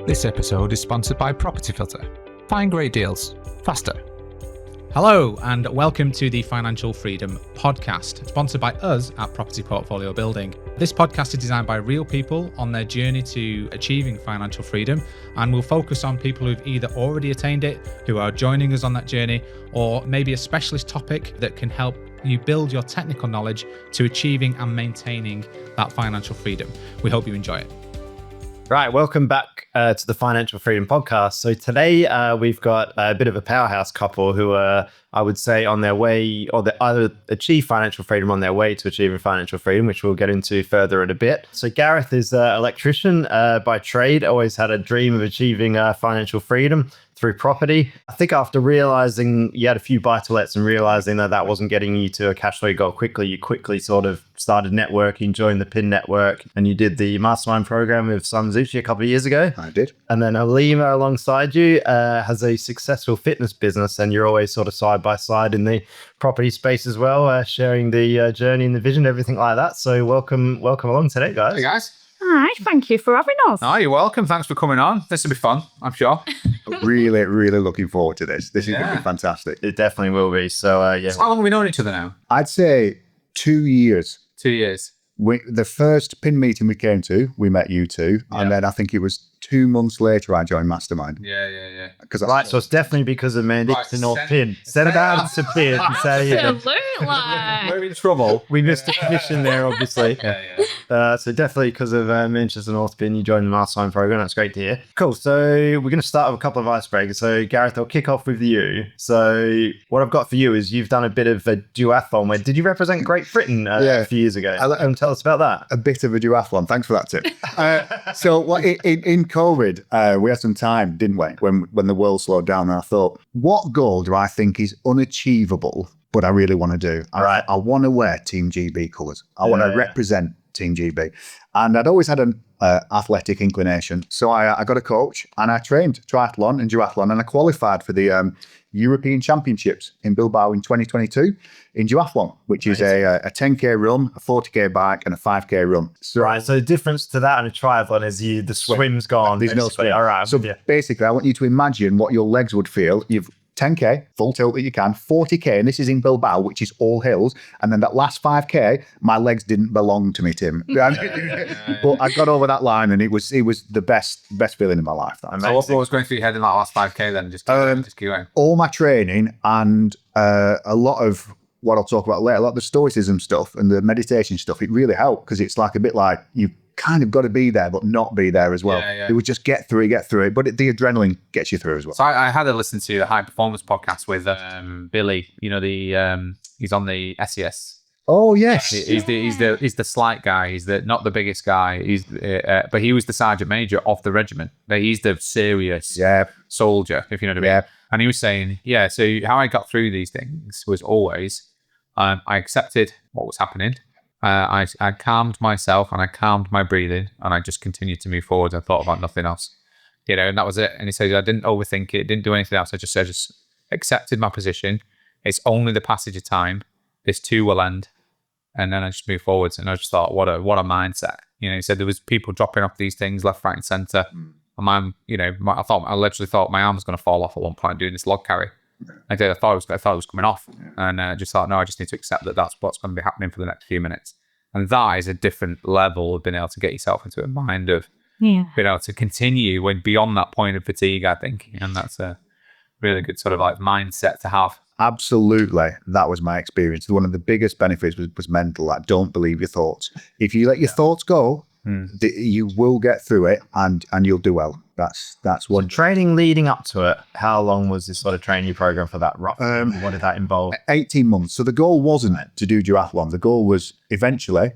This episode is sponsored by Property Filter. Find great deals faster. Hello and welcome to the Financial Freedom Podcast, sponsored by us at Property Portfolio Building. This podcast is designed by real people on their journey to achieving financial freedom, and we'll focus on people who've either already attained it, who are joining us on that journey, or maybe a specialist topic that can help you build your technical knowledge to achieving and maintaining that financial freedom. We hope you enjoy it. Right, welcome back to the Financial Freedom Podcast. So today we've got a bit of a powerhouse couple who are, I would say, on their way, or they either achieve financial freedom on their way to achieving financial freedom, which we'll get into further in a bit. So Gareth is an electrician by trade, always had a dream of achieving financial freedom through property. I think after realizing you had a few buy-to-lets and realizing that wasn't getting you to a cash flow goal quickly, you quickly sort of started networking, joined the PIN network, and you did the mastermind program with Sam Zucchi a couple of years ago. I did. And then Halima alongside you has a successful fitness business, and you're always sort of side by side in the property space as well, sharing the journey and the vision, everything like that. So welcome along today, guys. Hey guys. Hi, thank you for having us. Oh, you're welcome. Thanks for coming on. This will be fun, I'm sure. Really, really looking forward to this. This is going to be fantastic. It definitely will be. So yeah. So how long have we known each other now? I'd say 2 years. 2 years. The first PIN meeting we came to, we met you two. Yeah. And then I think it was 2 months later I joined Mastermind. Yeah. Because Right, so it's definitely because of Mandy to North PIN. Send it out to PIN and say, Absolutely. We're in trouble. we missed a mission there, obviously. Yeah. So definitely because of Manchester North PIN, you joined the Mastermind program. That's great to hear. Cool. So we're going to start with a couple of icebreakers. So Gareth, I'll kick off with you. So what I've got for you is you've done a bit of a duathlon. Where did you represent Great Britain a few years ago? Tell us about that. a bit of a duathlon. Thanks for that tip. So in COVID, we had some time, didn't we, when the world slowed down, and I thought, what goal do I think is unachievable, but I really want to do? Right. I want to wear Team GB colours. I want to represent Team GB. And I'd always had an athletic inclination. So I got a coach and I trained triathlon and duathlon, and I qualified for the European Championships in Bilbao in 2022 in duathlon, which is a 10K run, a 40K bike, and a 5K run. So, Right. So the difference to that and a triathlon is the swim's gone. There's no basically. swim. All right. So basically, I want you to imagine what your legs would feel. You've 10K, full tilt that you can, 40K, and this is in Bilbao, which is all hills. And then that last 5K, my legs didn't belong to me, Tim. But I got over that line, and it was the best feeling in my life. So what was going through your head in that last 5K then? Just keep going. All my training and a lot of what I'll talk about later, a lot of the stoicism stuff and the meditation stuff, it really helped, because it's like a bit like you've kind of got to be there, but not be there as well. Yeah. It would just get through it. But the adrenaline gets you through as well. So I had to listen to the High Performance podcast with Billy. You know, he's on the SES. Oh, yes. He's the slight guy. He's not the biggest guy. But he was the sergeant major of the regiment. He's the serious soldier, if you know what I mean. Yeah. And he was saying, so how I got through these things was always I accepted what was happening. I calmed myself and I calmed my breathing, and I just continued to move forward and thought about nothing else. And that was it. And he said, I didn't overthink it, didn't do anything else. I just accepted my position. It's only the passage of time. This too will end. And then I just moved forwards, and I just thought, what a mindset. He said there was people dropping off these things left, right, and centre. And I literally thought my arm was going to fall off at one point doing this log carry. I thought it was coming off, and I just thought, no, I just need to accept that that's what's going to be happening for the next few minutes. And that is a different level of being able to get yourself into a mind of being able to continue when beyond that point of fatigue, I think. And that's a really good sort of like mindset to have. Absolutely. That was my experience. One of the biggest benefits was mental. Like, don't believe your thoughts. If you let your thoughts go, you will get through it, and you'll do well. That's one. Training leading up to it, how long was this sort of training program for that? What did that involve? 18 months. So the goal wasn't to do duathlon. The goal was eventually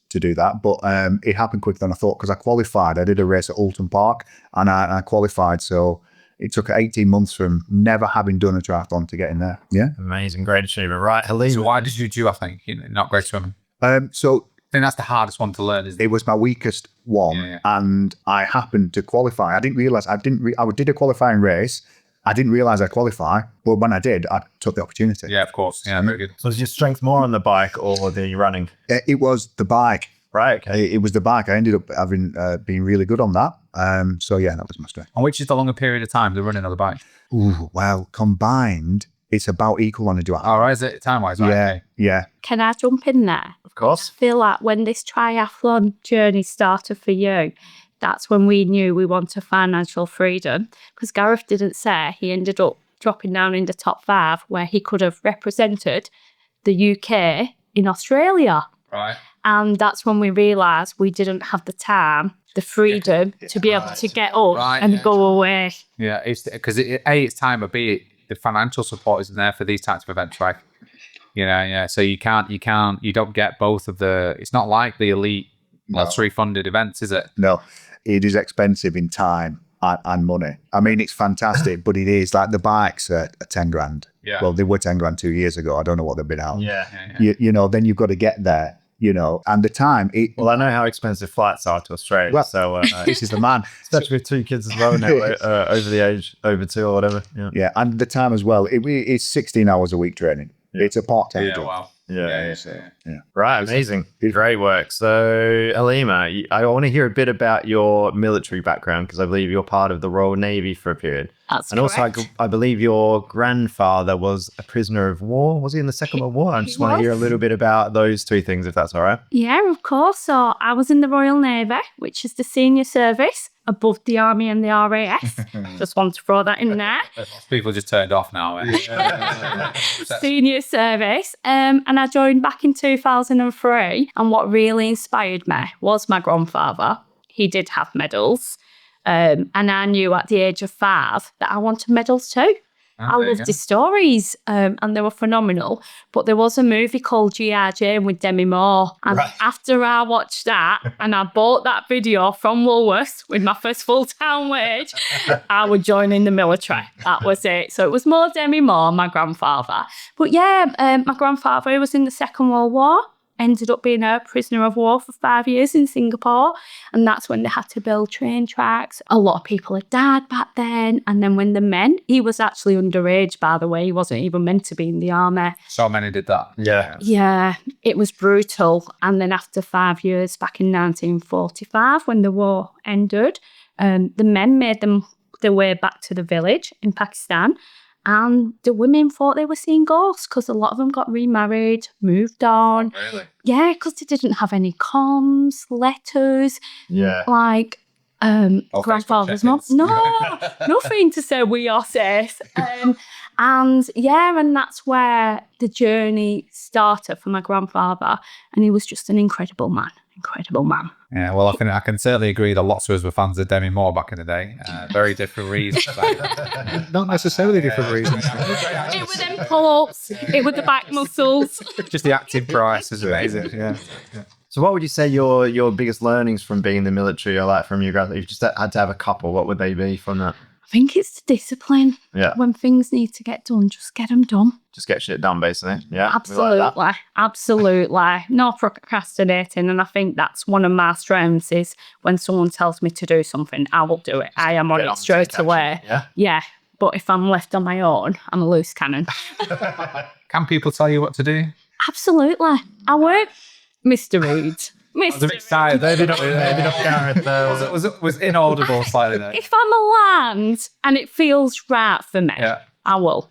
to do that, but it happened quicker than I thought, because I qualified. I did a race at Alton Park, and I qualified. So it took 18 months from never having done a triathlon to get in there. Yeah. Amazing. Great achievement. Right, Halima. So why did you do, I think, not great swimming? So I think that's the hardest one to learn, isn't it? it was my weakest one, and I happened to qualify. I didn't realize I did a qualifying race. I didn't realize I'd qualify, but when I did, I took the opportunity. Yeah, of course. Yeah, very good. So was your strength more on the bike or the running? It was the bike. Right. Okay. It was the bike. I ended up having being really good on that. So yeah, that was my strength. And which is the longer period of time they're running on the bike? Ooh, well, combined, it's about equal on a duathlon. All right, is it time-wise? Right, Yeah, okay. yeah. Can I jump in there? Of course. I feel like when this triathlon journey started for you, that's when we knew we wanted financial freedom. Because Gareth didn't say he ended up dropping down in the top 5 where he could have represented the UK in Australia. Right. And that's when we realised we didn't have the time, the freedom to be able to get up and go away. Yeah, it's because it's time, but B, the financial support isn't there for these types of events, right? Yeah. So you don't get both of the. It's not like the elite lottery funded events, is it? No, it is expensive in time and money. I mean, it's fantastic, but it is like the bikes are 10 grand. Yeah. Well, they were 10 grand 2 years ago. I don't know what they've been out. Yeah. You know, then you've got to get there, you know, and the time. Well, I know how expensive flights are to Australia. Well, so this is the man. especially with 2 kids as well now, over the age, over 2 or whatever. Yeah. Yeah, and the time as well. It's 16 hours a week training. It's a part-time job. Wow. Yeah. Yeah. Right, amazing. Great work. So, Halima, I want to hear a bit about your military background because I believe you're part of the Royal Navy for a period. That's And also, correct. I believe your grandfather was a prisoner of war. Was he in the Second World War? I just want to hear a little bit about those 2 things, if that's all right. Yeah, of course. So I was in the Royal Navy, which is the senior service above the Army and the RAF. Just want to throw that in there. People just turned off now. Senior service. And I joined back in 2003. And what really inspired me was my grandfather. He did have medals. And I knew at the age of 5 that I wanted medals too. I loved his stories and they were phenomenal. But there was a movie called G.I. Jane with Demi Moore. And after I watched that and I bought that video from Woolworths with my first full-time wage, I would join in the military. That was it. So it was more Demi Moore, my grandfather. But yeah, my grandfather was in the Second World War. Ended up being a prisoner of war for 5 years in Singapore. And that's when they had to build train tracks. A lot of people had died back then. And then when the men, he was actually underage, by the way. He wasn't even meant to be in the army. So many did that. Yeah. Yeah, it was brutal. And then after 5 years, back in 1945, when the war ended, the men made their way back to the village in Pakistan. And the women thought they were seeing ghosts because a lot of them got remarried, moved on. Really? Yeah, because they didn't have any comms, letters, Yeah. like grandfather's mum. check-ins. No, nothing to say we are safe. And yeah, and that's where the journey started for my grandfather. And he was just an incredible man. Yeah, well, I can certainly agree that lots of us were fans of Demi Moore back in the day. Very different reasons. Not necessarily different reasons. It was them pull-ups, it was the back muscles. Just the active price is amazing. Yeah. So what would you say your biggest learnings from being in the military are like from your grandfather? If you just had to have a couple, what would they be from that? I think it's the discipline. Yeah. When things need to get done, just get them done. Just get shit done, basically. Yeah. Absolutely. Absolutely. No procrastinating. And I think that's one of my strengths is when someone tells me to do something, I will do it. I am on it straight away. Yeah. But if I'm left on my own, I'm a loose cannon. Can people tell you what to do? Absolutely. I work. Mr. Reed. I was a bit excited. Maybe not Gareth. Was inaudible slightly there. If I'm a land and it feels right for me, I will.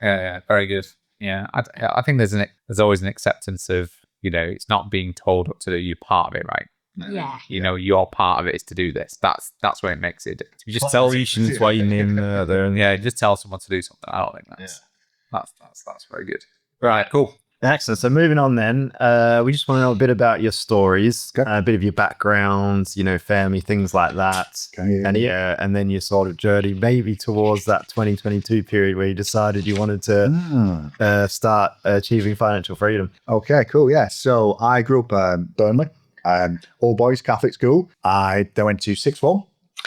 Yeah, very good. Yeah, I think there's always an acceptance of, it's not being told what to do. You're part of it, right? Yeah. Your part of it is to do this. That's where it makes it. You just tell Politicians waiting in there. yeah, just tell someone to do something. I don't think that's very good. Right, cool. Excellent. So moving on then, we just want to know a bit about your stories, a bit of your backgrounds, family, things like that. And then your sort of journey maybe towards that 2022 period where you decided you wanted to start achieving financial freedom. Okay, cool. Yeah. So I grew up Burnley, all boys Catholic school. I then went to sixth form.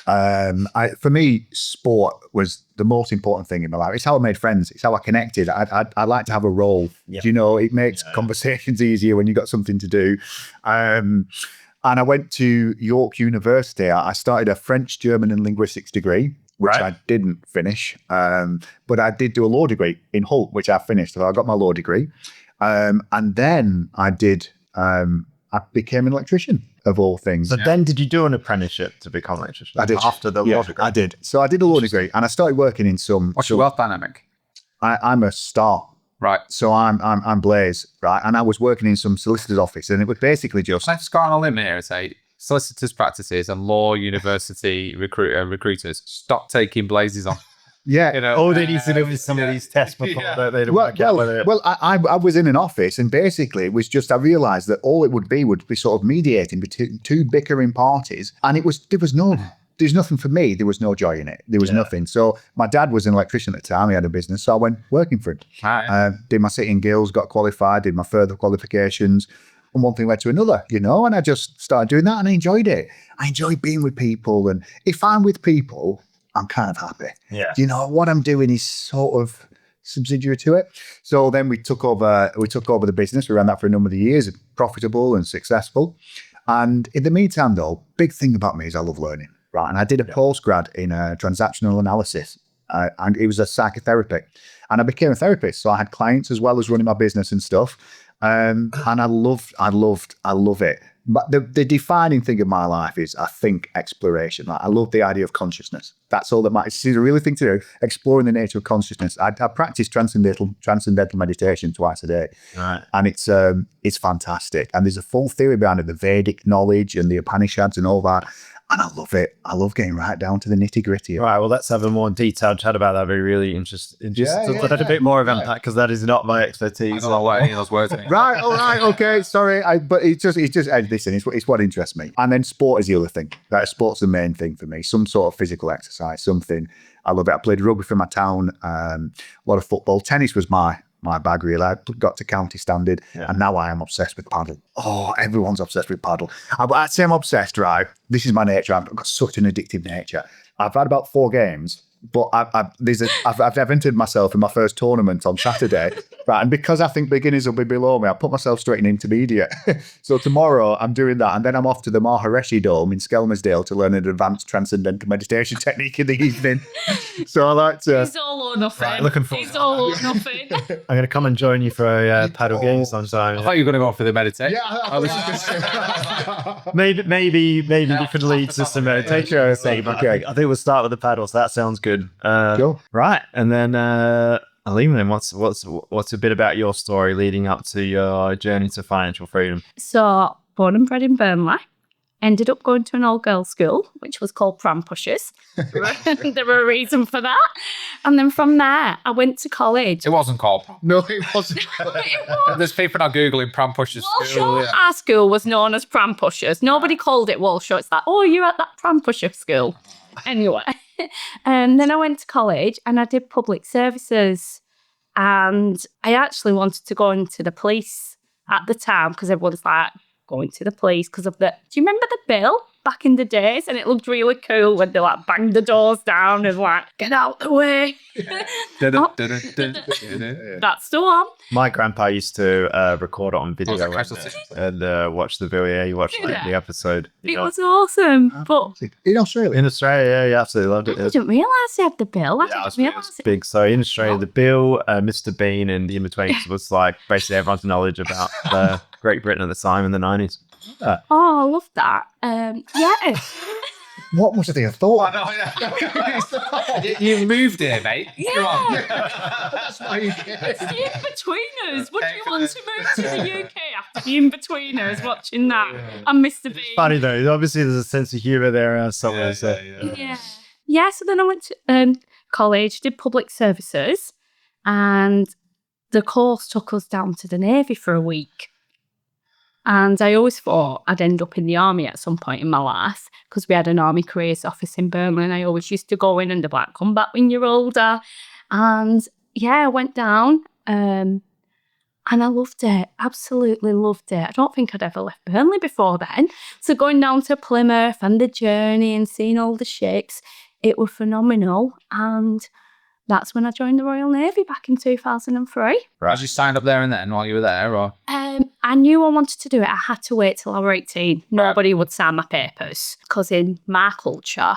For me, sport was the most important thing in my life. It's how I made friends. It's how I connected. I like to have a role. Yep. It makes conversations easier when you've got something to do. And I went to York University. I started a French, German and linguistics degree, which I didn't finish. But I did do a law degree in Hull, which I finished. So I got my law degree. And then I did I became an electrician of all things. So then did you do an apprenticeship to become an electrician? I did. After the law degree? I did. So I did a law degree and I started working in some... What's your wealth dynamic? I'm a star. Right. So I'm Blaze, right? And I was working in some solicitor's office and it was basically just... Can I just go on a limb here and say solicitors' practices and law university recruiters, stop taking Blazes on. Yeah. You know, All they need to do is some of these tests before they work out whether... Well, I was in an office and basically it was just, I realised that all it would be sort of mediating between two bickering parties. And there's nothing for me. There was no joy in it. There was nothing. So my dad was an electrician at the time. He had a business. So I went working for him. Right. Did my sitting gills, got qualified, did my further qualifications. And one thing led to another, and I just started doing that and I enjoyed it. I enjoy being with people. And if I'm with people, I'm kind of happy. Yeah. What I'm doing is sort of subsidiary to it. So then we took over the business. We ran that for a number of years, profitable and successful. And in the meantime, though, big thing about me is I love learning, right? And I did a postgrad in transactional analysis, and it was a psychotherapy. And I became a therapist, so I had clients as well as running my business and stuff. And I love it. But the defining thing of my life is, I think, exploration. Like, I love the idea of consciousness. That's all that matters. It's a really thing to do, exploring the nature of consciousness. I practice transcendental meditation twice a day. Right. And it's fantastic. And there's a full theory behind it, the Vedic knowledge and the Upanishads and all that. And I love it. I love getting right down to the nitty gritty. Right. Well, let's have a more detailed chat about that. That'd be really interesting. Just to learn a bit more about that, because that is not my expertise. I don't know what any of those words mean. Right. All right. Okay. Sorry. But it's just listen, it's what interests me. And then sport is the other thing. Sport's the main thing for me. Some sort of physical exercise, something. I love it. I played rugby for my town, a lot of football. Tennis was my bag, really. I got to county standard, and now I am obsessed with paddle. Oh, everyone's obsessed with paddle. I'd say I'm obsessed, right? This is my nature. I've got such an addictive nature. I've had about 4 games, but I've entered myself in my first tournament on Saturday, right? And because I think beginners will be below me, I put myself straight in intermediate. So tomorrow I'm doing that, and then I'm off to the Maharishi Dome in Skelmersdale to learn an advanced transcendental meditation technique in the evening. So I like to... It's all or nothing. Right, looking forward It's to all or nothing. I'm going to come and join you for a paddle game I sometime. thought you were going to go for the meditation. Maybe we could lead to some meditation. Okay. I think we'll start with the paddles. That sounds good. Cool. Right, and then Halima, then what's a bit about your story leading up to your journey to financial freedom? So, born and bred in Burnley. Ended up going to an all-girls school, which was called Pram Pushers. There were a reason for that. And then from there, I went to college. It wasn't called prom. No, it wasn't. There's people now Googling pram pushers school. Walshaw, our school was known as Pram Pushers. Nobody called it Walshaw. It's like, oh, you're at that Pram Pusher school. Anyway. And then I went to college and I did public services. And I actually wanted to go into the police at the time because everyone's like, going to the police because of do you remember the bill back in the days? And it looked really cool when they like banged the doors down and like, get out the way. That's the one. My grandpa used to record it on video Casualty. and watch the video. Yeah, you watched the episode. It was awesome. But In Australia? In Australia, yeah, absolutely loved it. I didn't realise they had the bill. I Yeah, didn't it realise was it. big. So in Australia, the Bill, Mr. Bean, and the in-betweens was like basically everyone's knowledge about Great Britain at the time in the 90s. Oh, I love that. Yeah. What must they have thought? You moved here, mate. It's the in-betweeners. Would you want to move to the UK after the in-betweeners watching that? And Mr. Bean. Funny though, obviously there's a sense of humour there somewhere. Yeah, so then I went to college, did public services, and the course took us down to the Navy for a week. And I always thought I'd end up in the army at some point in my life because we had an army careers office in Burnley and I always used to go in and they'd be like, come back when you're older. And yeah, I went down and I loved it. Absolutely loved it. I don't think I'd ever left Burnley before then. So going down to Plymouth and the journey and seeing all the ships, it was phenomenal. And that's when I joined the Royal Navy back in 2003. Right. You signed up there and then while you were there, or? I knew I wanted to do it. I had to wait till I were 18. Nobody would sign my papers because in my culture,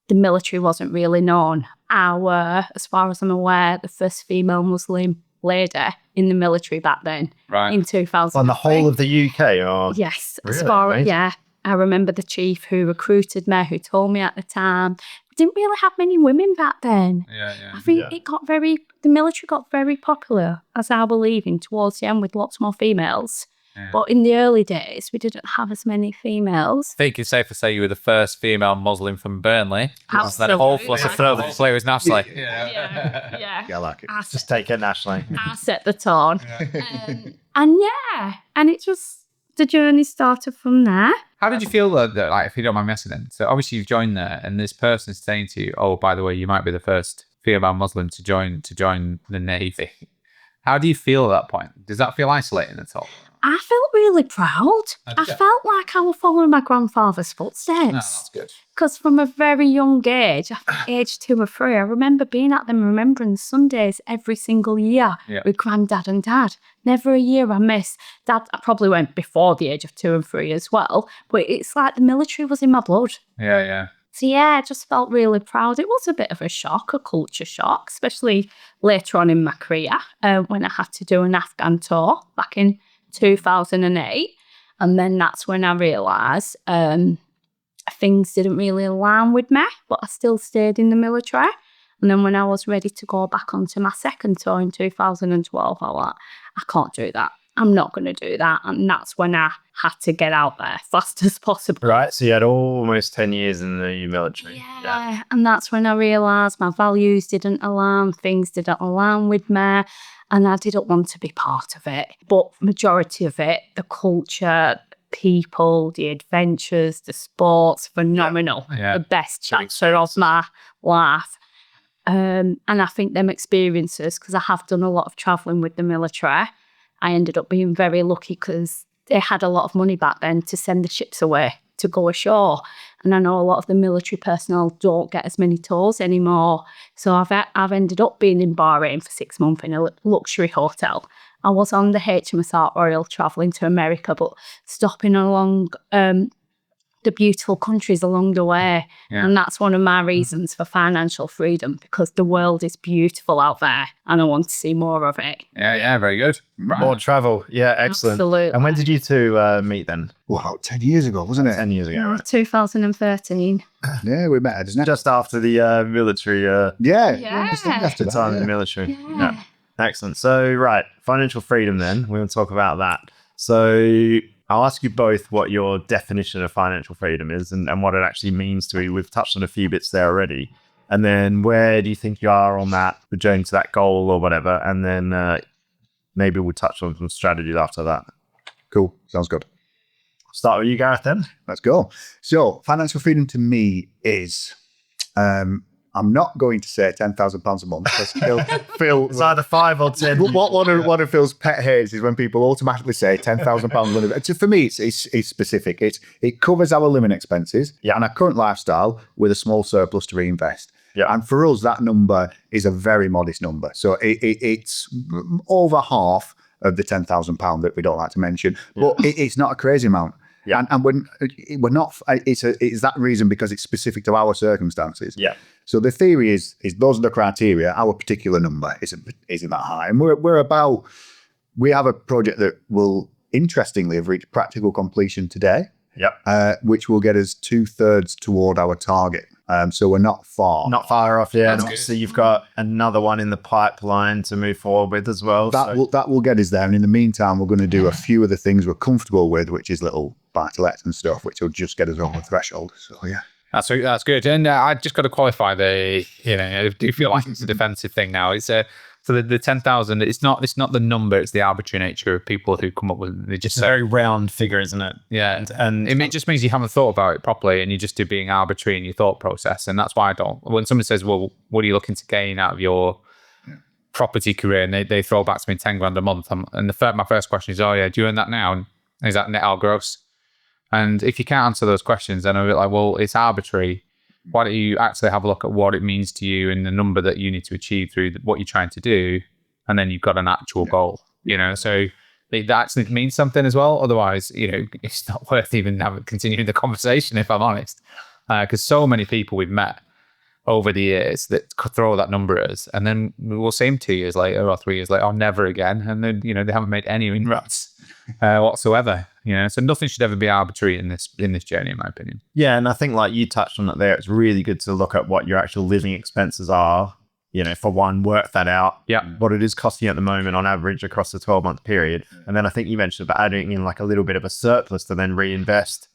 the military wasn't really known. I were, as far as I'm aware, the first female Muslim lady in the military back then Right. in 2000. On the whole of the UK, or Yes, Really? as far Amazing. yeah. I remember the chief who recruited me, who told me at the time, we didn't really have many women back then. Yeah. I think the military got very popular as I was leaving towards the end with lots more females. Yeah. But in the early days, we didn't have as many females. I think it's safe to say you were the first female Muslim from Burnley. Absolutely. That whole flavor was nationally. Yeah. Yeah, I like it. just take it nationally. I set the tone. And it just, the journey started from there. How did you feel though, like, if you don't mind me asking then? So obviously you've joined there, and this person is saying to you, "Oh, by the way, you might be the first female Muslim to join the Navy." How do you feel at that point? Does that feel isolating at all? I felt really proud. I felt like I was following my grandfather's footsteps. That's good. Because from a very young age, age 2 or 3, I remember being at them Remembrance Sundays every single year with Granddad and Dad. Never a year I missed. Dad, I probably went before the age of 2 and 3 as well. But it's like the military was in my blood. Yeah. So yeah, I just felt really proud. It was a bit of a shock, a culture shock, especially later on in my career when I had to do an Afghan tour back in 2008. And then that's when I realised things didn't really align with me, but I still stayed in the military. And then when I was ready to go back onto my second tour in 2012, I was like, I can't do that. I'm not going to do that. And that's when I had to get out there fast as possible. Right, so you had almost 10 years in the military. Yeah. And that's when I realised my values didn't align, things didn't align with me, and I didn't want to be part of it. But majority of it, the culture, people, the adventures, the sports, phenomenal. Yeah. The best chapter of my life. And I think them experiences, because I have done a lot of travelling with the military, I ended up being very lucky because they had a lot of money back then to send the ships away to go ashore. And I know a lot of the military personnel don't get as many tours anymore. So I've ended up being in Bahrain for 6 months in a luxury hotel. I was on the HMS Art Royal travelling to America, but stopping along the beautiful countries along the way. Yeah. And that's one of my reasons for financial freedom, because the world is beautiful out there and I want to see more of it. Yeah, very good. More travel. Yeah, excellent. Absolutely. And when did you two meet then? Wow, 10 years ago, wasn't it? 10 years ago, right? 2013. Yeah, we met, isn't it? Just after the military. Yeah. After The time in the military. Yeah. Excellent. So, right, financial freedom then. We want to talk about that. So, I'll ask you both what your definition of financial freedom is and what it actually means to you. We've touched on a few bits there already. And then where do you think you are on that, the journey to that goal or whatever? And then maybe we'll touch on some strategies after that. Cool. Sounds good. Start with you, Gareth, then. Let's go. So, financial freedom to me is, I'm not going to say £10,000 a month because Phil It's either 5 or 10. one of Phil's pet hates is when people automatically say £10,000 limit. So for me, it's specific. It covers our living expenses and our current lifestyle with a small surplus to reinvest. Yeah. And for us, that number is a very modest number. So it's over half of the £10,000 that we don't like to mention, but it's not a crazy amount. Yeah. And when we're not, it's that reason because it's specific to our circumstances. Yeah. So the theory is those are the criteria. Our particular number isn't that high, and we have a project that will interestingly have reached practical completion today. Yep. Which will get us 2/3 toward our target. So we're not far. Not far off, yeah. That's And good. obviously you've got another one in the pipeline to move forward with as well. That will get us there. And in the meantime, we're going to do a few of the things we're comfortable with, which is little buy-to-lets and stuff, which will just get us over the threshold. So yeah. That's good. And I just got to qualify I do feel like it's a defensive thing now. It's so the 10,000. It's not the number. It's the arbitrary nature of people who come up with it. It's a very round figure, isn't it? Yeah, And it just means you haven't thought about it properly, and you're just being arbitrary in your thought process. And that's why I don't. When someone says, "Well, what are you looking to gain out of your property career?" and they throw back to me 10 grand a month, my first question is, "Oh yeah, do you earn that now? And is that net or gross?" And if you can't answer those questions, then I'm a bit like, well, it's arbitrary. Why don't you actually have a look at what it means to you and the number that you need to achieve through what you're trying to do, and then you've got an actual goal, So that actually means something as well. Otherwise, it's not worth even continuing the conversation, if I'm honest. Because so many people we've met over the years that could throw that number at us, and then we'll see them 2 years later or 3 years later, or never again, and then they haven't made any inroads whatsoever. So nothing should ever be arbitrary in this journey, in my opinion. Yeah, and I think like you touched on it there, it's really good to look at what your actual living expenses are. For one, work that out. Yeah. What it is costing you at the moment on average across the 12-month period. And then I think you mentioned about adding in like a little bit of a surplus to then reinvest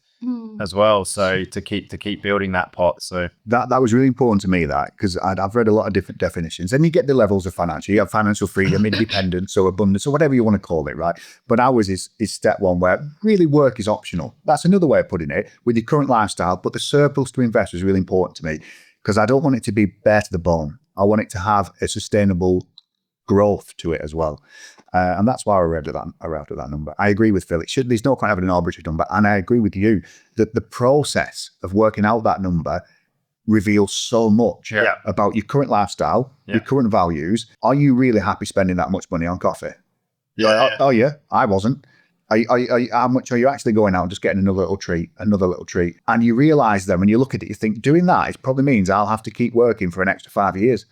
as well. So to keep building that pot. So that was really important to me, that, because I've read a lot of different definitions, and you get the levels of financial. You have financial freedom, independence, or abundance, or whatever you want to call it, right? But ours is step one, where really work is optional. That's another way of putting it with your current lifestyle. But the surplus to invest is really important to me, because I don't want it to be bare to the bone. I want it to have a sustainable growth to it as well. And that's why I arrived at that number. I agree with Phil. There's no point having an arbitrary number. And I agree with you that the process of working out that number reveals so much about your current lifestyle, your current values. Are you really happy spending that much money on coffee? Yeah. Oh yeah, I wasn't. How much are you actually going out and just getting another little treat? And you realize then when you look at it, you think doing that, it probably means I'll have to keep working for an extra 5 years.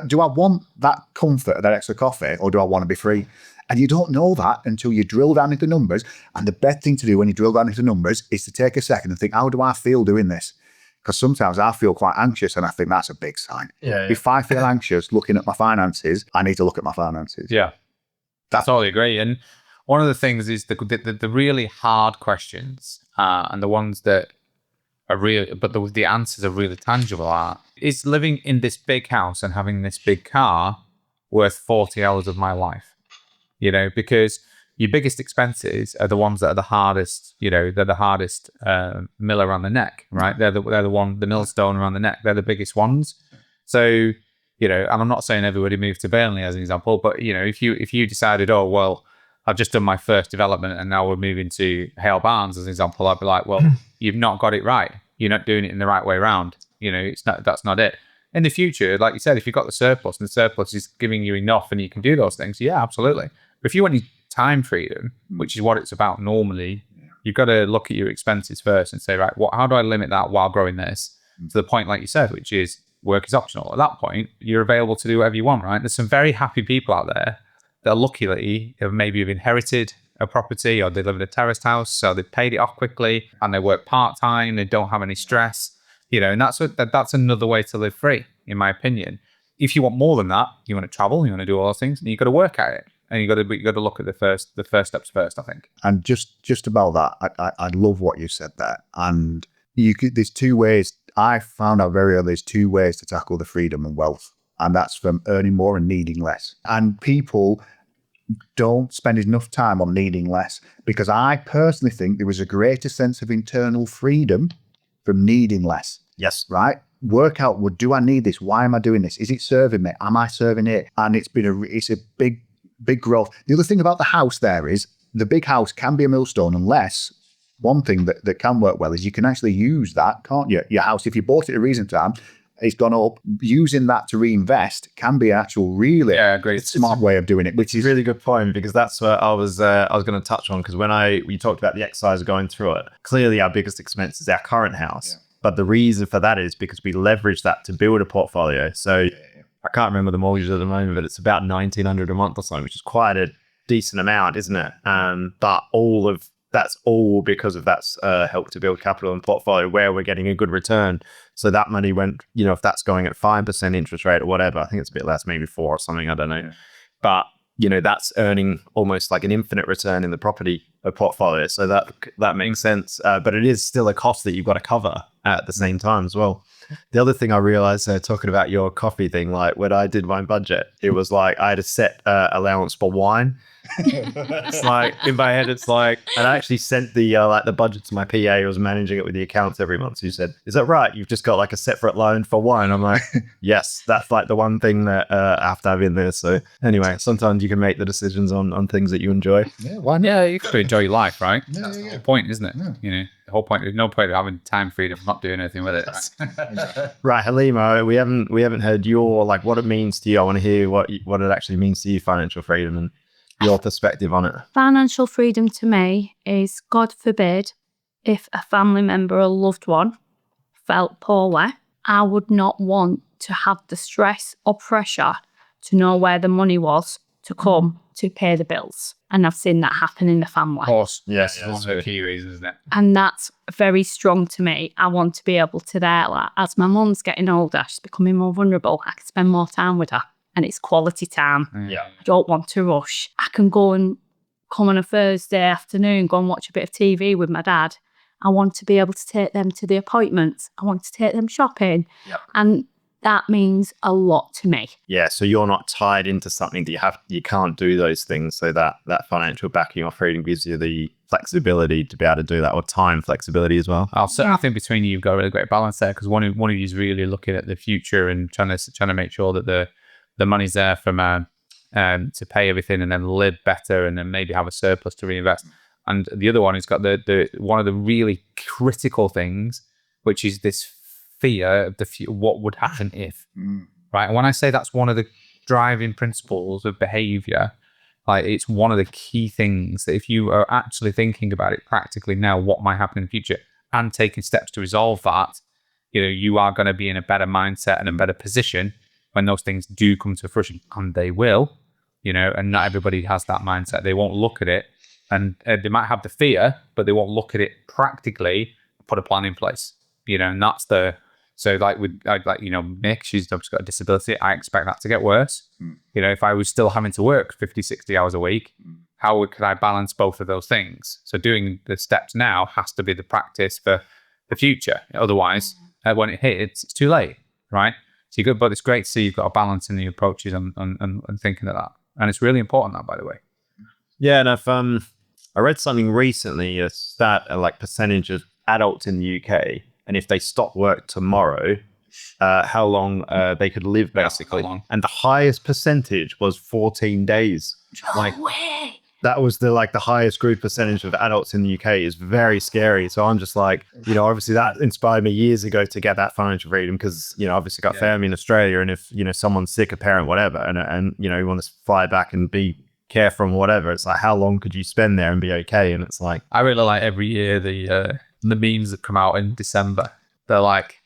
Do I want that comfort of that extra coffee, or do I want to be free? And you don't know that until you drill down into numbers. And the best thing to do when you drill down into numbers is to take a second and think, how do I feel doing this? Because sometimes I feel quite anxious, and I think that's a big sign. Yeah. If I feel anxious looking at my finances, I need to look at my finances. Yeah, I totally agree. And one of the things is the really hard questions and the ones that are real, but the answers are really tangible. Is living in this big house and having this big car worth 40 hours of my life? Because your biggest expenses are the ones that are the hardest. They're the hardest mill around the neck, right? They're the millstone around the neck. They're the biggest ones. So and I'm not saying everybody moved to Burnley as an example, but if you decided, oh well, I've just done my first development and now we're moving to Hale Barnes as an example, I'd be like, well, you've not got it right. You're not doing it in the right way around. That's not it. In the future, like you said, if you've got the surplus and the surplus is giving you enough and you can do those things, yeah, absolutely. But if you want your time freedom, which is what it's about normally, you've got to look at your expenses first and say, right, how do I limit that while growing this? To the point, like you said, which is work is optional. At that point, you're available to do whatever you want, right? There's some very happy people out there that luckily have maybe inherited a property, or they live in a terraced house, so they've paid it off quickly and they work part-time, they don't have any stress, and that's another way to live free, in my opinion. If you want more than that, you want to travel, you want to do all those things, and you've got to work at it, and you got to look at the first steps first, I think. And just about that, I love what you said there. And there's two ways. I found out very early, there's two ways to tackle the freedom and wealth, and that's from earning more and needing less. And people don't spend enough time on needing less, because I personally think there was a greater sense of internal freedom from needing less. Yes. Right? Work out, well, do I need this? Why am I doing this? Is it serving me? Am I serving it? And it's a big growth. The other thing about the house there is the big house can be a millstone, unless one thing that can work well is you can actually use that, can't you? Your house, if you bought it at a reasonable time, it's gone up. Using that to reinvest can be actual really smart way of doing it, which is a really good point, because that's what I was going to touch on. Because when we talked about the exercise of going through it, clearly our biggest expense is our current house. Yeah. But the reason for that is because we leverage that to build a portfolio. So I can't remember the mortgage at the moment, but it's about $1,900 a month or something, which is quite a decent amount, isn't it? But that's all because of that's help to build capital and portfolio where we're getting a good return. So that money went, if that's going at 5% interest rate or whatever, I think it's a bit less, maybe 4 or something, I don't know. Yeah. But, that's earning almost like an infinite return in the property portfolio. So that makes sense. But it is still a cost that you've got to cover at the same time as well. The other thing I realized talking about your coffee thing, like when I did my budget, it was like I had a set allowance for wine. It's like in my head, it's like, and I actually sent the budget to my PA who was managing it with the accounts every month. Who said, "Is that right? You've just got like a separate loan for wine." I'm like, "Yes, that's like the one thing that I have to have in there." So anyway, sometimes you can make the decisions on things that you enjoy. Yeah, why not? Yeah, you got to enjoy your life, right? That's the whole point, isn't it? Yeah. The whole point. There's no point of having time freedom, not doing anything with it. Right? Right, Halima, we haven't heard your what it means to you. I want to hear what it actually means to you, financial freedom, and your perspective on it. Financial freedom to me is, God forbid, if a family member or loved one felt poorly I would not want to have the stress or pressure to know where the money was to come to pay the bills. And I've seen that happen in the family. Of course. Yes, It's one of the key reasons, isn't it? And that's very strong to me. I want to be able to like, as my mum's getting older, she's becoming more vulnerable, I can spend more time with her. And it's quality time. Yeah. I don't want to rush. I can go and come on a Thursday afternoon, go and watch a bit of TV with my dad. I want to be able to take them to the appointments. I want to take them shopping. Yep. And that means a lot to me. Yeah, so you're not tied into something that you can't do those things. So that financial backing or freedom gives you the flexibility to be able to do that, or time flexibility as well. I think between you, you've got a really great balance there, because one of you is really looking at the future and trying to make sure that the money's there from to pay everything and then live better and then maybe have a surplus to reinvest. And the other one has got the one of the really critical things, which is this fear of what would happen if, right? And when I say that's one of the driving principles of behavior, like it's one of the key things that if you are actually thinking about it practically now, what might happen in the future, and taking steps to resolve that, you are going to be in a better mindset and a better position when those things do come to fruition, and they will, and not everybody has that mindset. They won't look at it, and they might have the fear, but they won't look at it practically, put a plan in place, and that's so like with Mick, she's obviously got a disability. I expect that to get worse. If I was still having to work 50, 60 hours a week, how could I balance both of those things? So doing the steps now has to be the practice for the future. Otherwise, when it hits, it's too late, right? So you're good, but it's great to see you've got a balance in the approaches and thinking of that. And it's really important, that, by the way. Yeah, and I read something recently, a stat, like percentage of adults in the UK, and if they stop work tomorrow, how long they could live, basically. And the highest percentage was 14 days. No way. That was the highest group percentage of adults in the UK. Is very scary. So I'm just like, obviously that inspired me years ago to get that financial freedom, because, obviously got family in Australia, and if, someone's sick, a parent, whatever, and you want to fly back and be care from whatever, it's like, how long could you spend there and be okay? And it's like, I really like every year the memes that come out in December. They're like,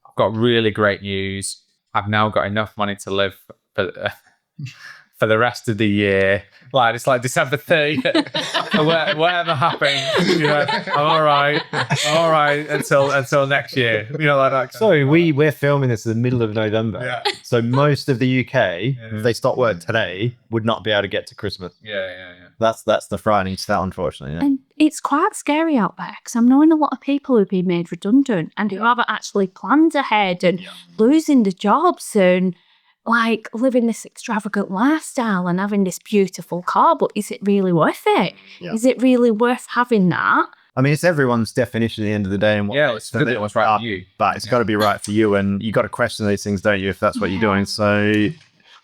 I've got really great news. I've now got enough money to live for the rest of the year. Like, it's like December 30th. Whatever happens, I'm all right until next year. Like that. So we're filming this in the middle of November. Yeah. So most of the UK, if they stop work today, would not be able to get to Christmas. Yeah. That's the frightening stat, unfortunately. Yeah. And it's quite scary out there, because I'm knowing a lot of people who've been made redundant and who haven't actually planned ahead and losing the jobs and like living this extravagant lifestyle and having this beautiful car. But is it really worth it? Yeah. Is it really worth having that? I mean, it's everyone's definition at the end of the day. And it's good that it was right for you. But it's got to be right for you. And you got to question these things, don't you, if that's what you're doing. So,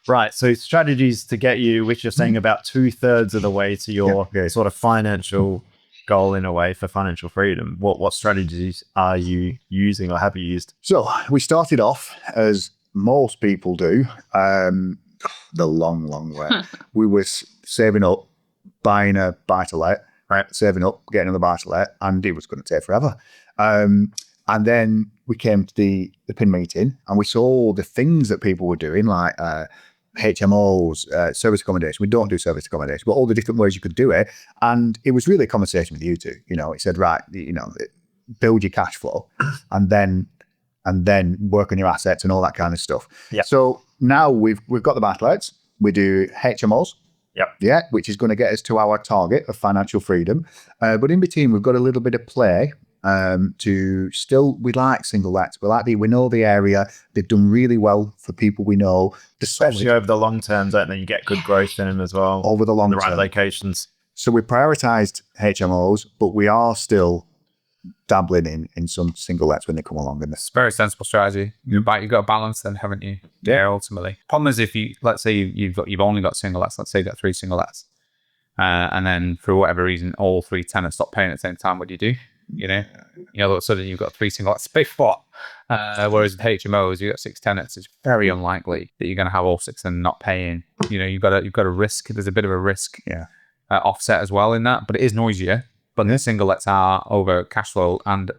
right. So strategies to get you, which you're saying about 2/3 of the way to your sort of financial goal, in a way, for financial freedom. What strategies are you using or have you used? So we started off, as most people do, the long way. We were saving up, buying a buy-to-let, right? Saving up, getting another buy-to-let, and it was going to take forever. And then we came to the PIN meeting, and we saw all the things that people were doing, like HMOs, service accommodation. We don't do service accommodation, but all the different ways you could do it. And it was really a conversation with you two. It said, right, build your cash flow, and then work on your assets and all that kind of stuff. Yeah. So now we've got the buy-to-lets. We do HMOs. Yep. Yeah, which is going to get us to our target of financial freedom. But in between, we've got a little bit of play we like single lets. We know the area. They've done really well for people we know. Especially over the long term, don't they? You get good growth in them as well. Over the long term. The right term. locations. So we prioritized HMOs, but we are still dabbling in some single lets when they come along. It's a very sensible strategy. You've got a balance then, haven't you? Yeah, ultimately. Problem is, if let's say you've only got single lets, let's say you've got 3 single lets, and then for whatever reason, all 3 tenants stop paying at the same time, what do you do? Suddenly you've got 3 single lets to pay for. Whereas with HMOs, you've got 6 tenants. It's very unlikely that you're going to have all 6 and not paying. You've got a risk. There's a bit of a risk offset as well in that, but it is noisier. But the single lets are over cash flow and